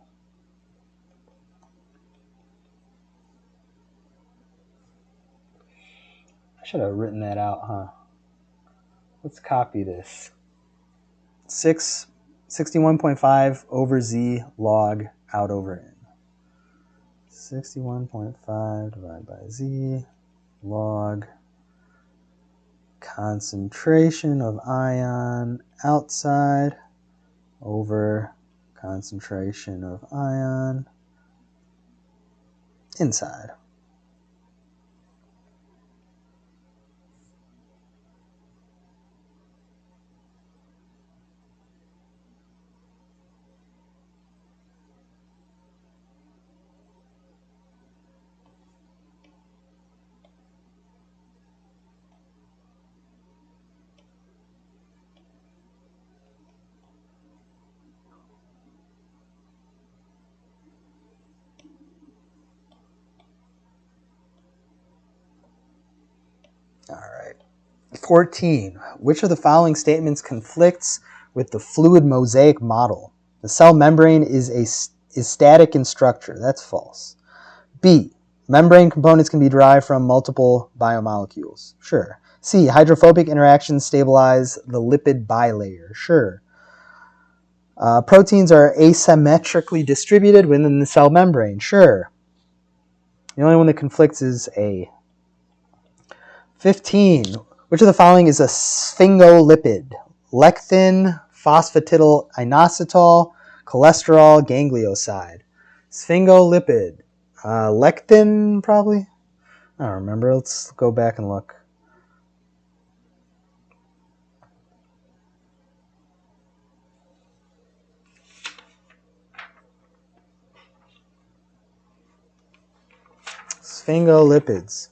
I should have written that out, huh? Let's copy this. 61.5 over Z log out over N. 61.5 divided by Z log concentration of ion outside over concentration of ion inside. All right. 14. Which of the following statements conflicts with the fluid mosaic model? The cell membrane is static in structure. That's false. B. Membrane components can be derived from multiple biomolecules. Sure. C. Hydrophobic interactions stabilize the lipid bilayer. Sure. Proteins are asymmetrically distributed within the cell membrane. Sure. The only one that conflicts is A. 15. Which of the following is a sphingolipid? Lectin, phosphatidylinositol, cholesterol, ganglioside. Sphingolipid. Lectin, probably? I don't remember. Let's go back and look. Sphingolipids.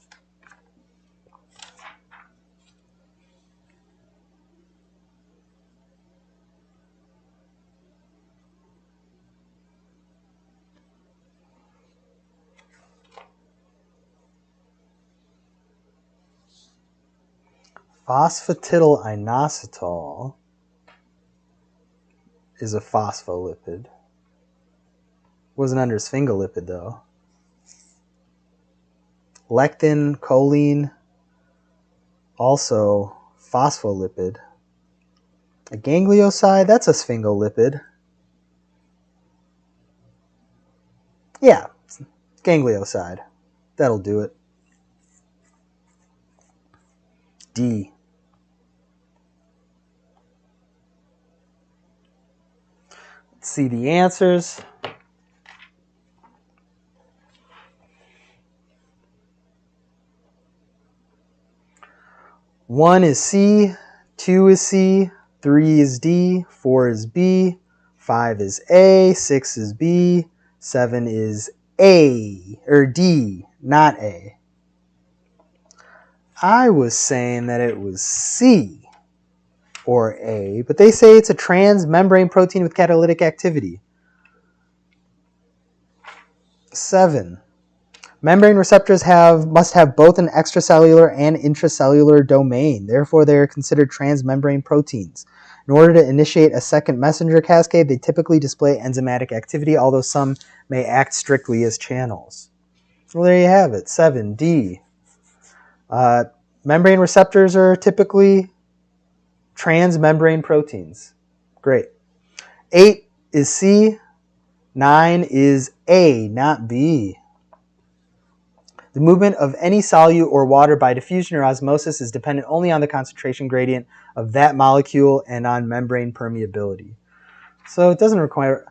Phosphatidylinositol is a phospholipid. Wasn't under sphingolipid though. Lectin, choline, also phospholipid. A ganglioside, that's a sphingolipid. Yeah, ganglioside. That'll do it. D. Let's see the answers. One is C, 2 is C, 3 is D, 4 is B, 5 is A, 6 is B, 7 is A, or D, not A. I was saying that it was C or A, but they say it's a transmembrane protein with catalytic activity. 7. Membrane receptors must have both an extracellular and intracellular domain. Therefore, they are considered transmembrane proteins. In order to initiate a second messenger cascade, they typically display enzymatic activity, although some may act strictly as channels. Well, there you have it. 7D. Membrane receptors are typically transmembrane proteins. Great. 8 is C. 9 is A, not B. The movement of any solute or water by diffusion or osmosis is dependent only on the concentration gradient of that molecule and on membrane permeability. So it doesn't require,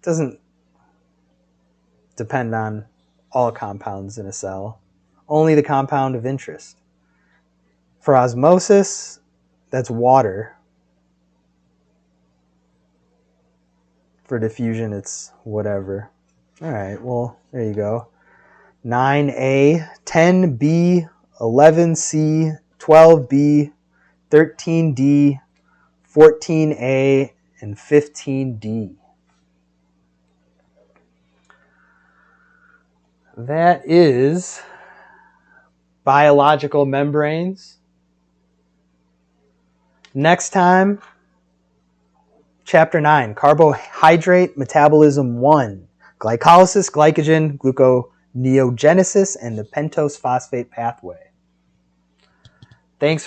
doesn't depend on all compounds in a cell, only the compound of interest. For osmosis, that's water. For diffusion, it's whatever. All right, well, there you go. 9A, 10B, 11C, 12B, 13D, 14A, and 15D. That is biological membranes. Next time, Chapter 9, Carbohydrate Metabolism 1, Glycolysis, Glycogen, Gluconeogenesis, and the pentose phosphate pathway. Thanks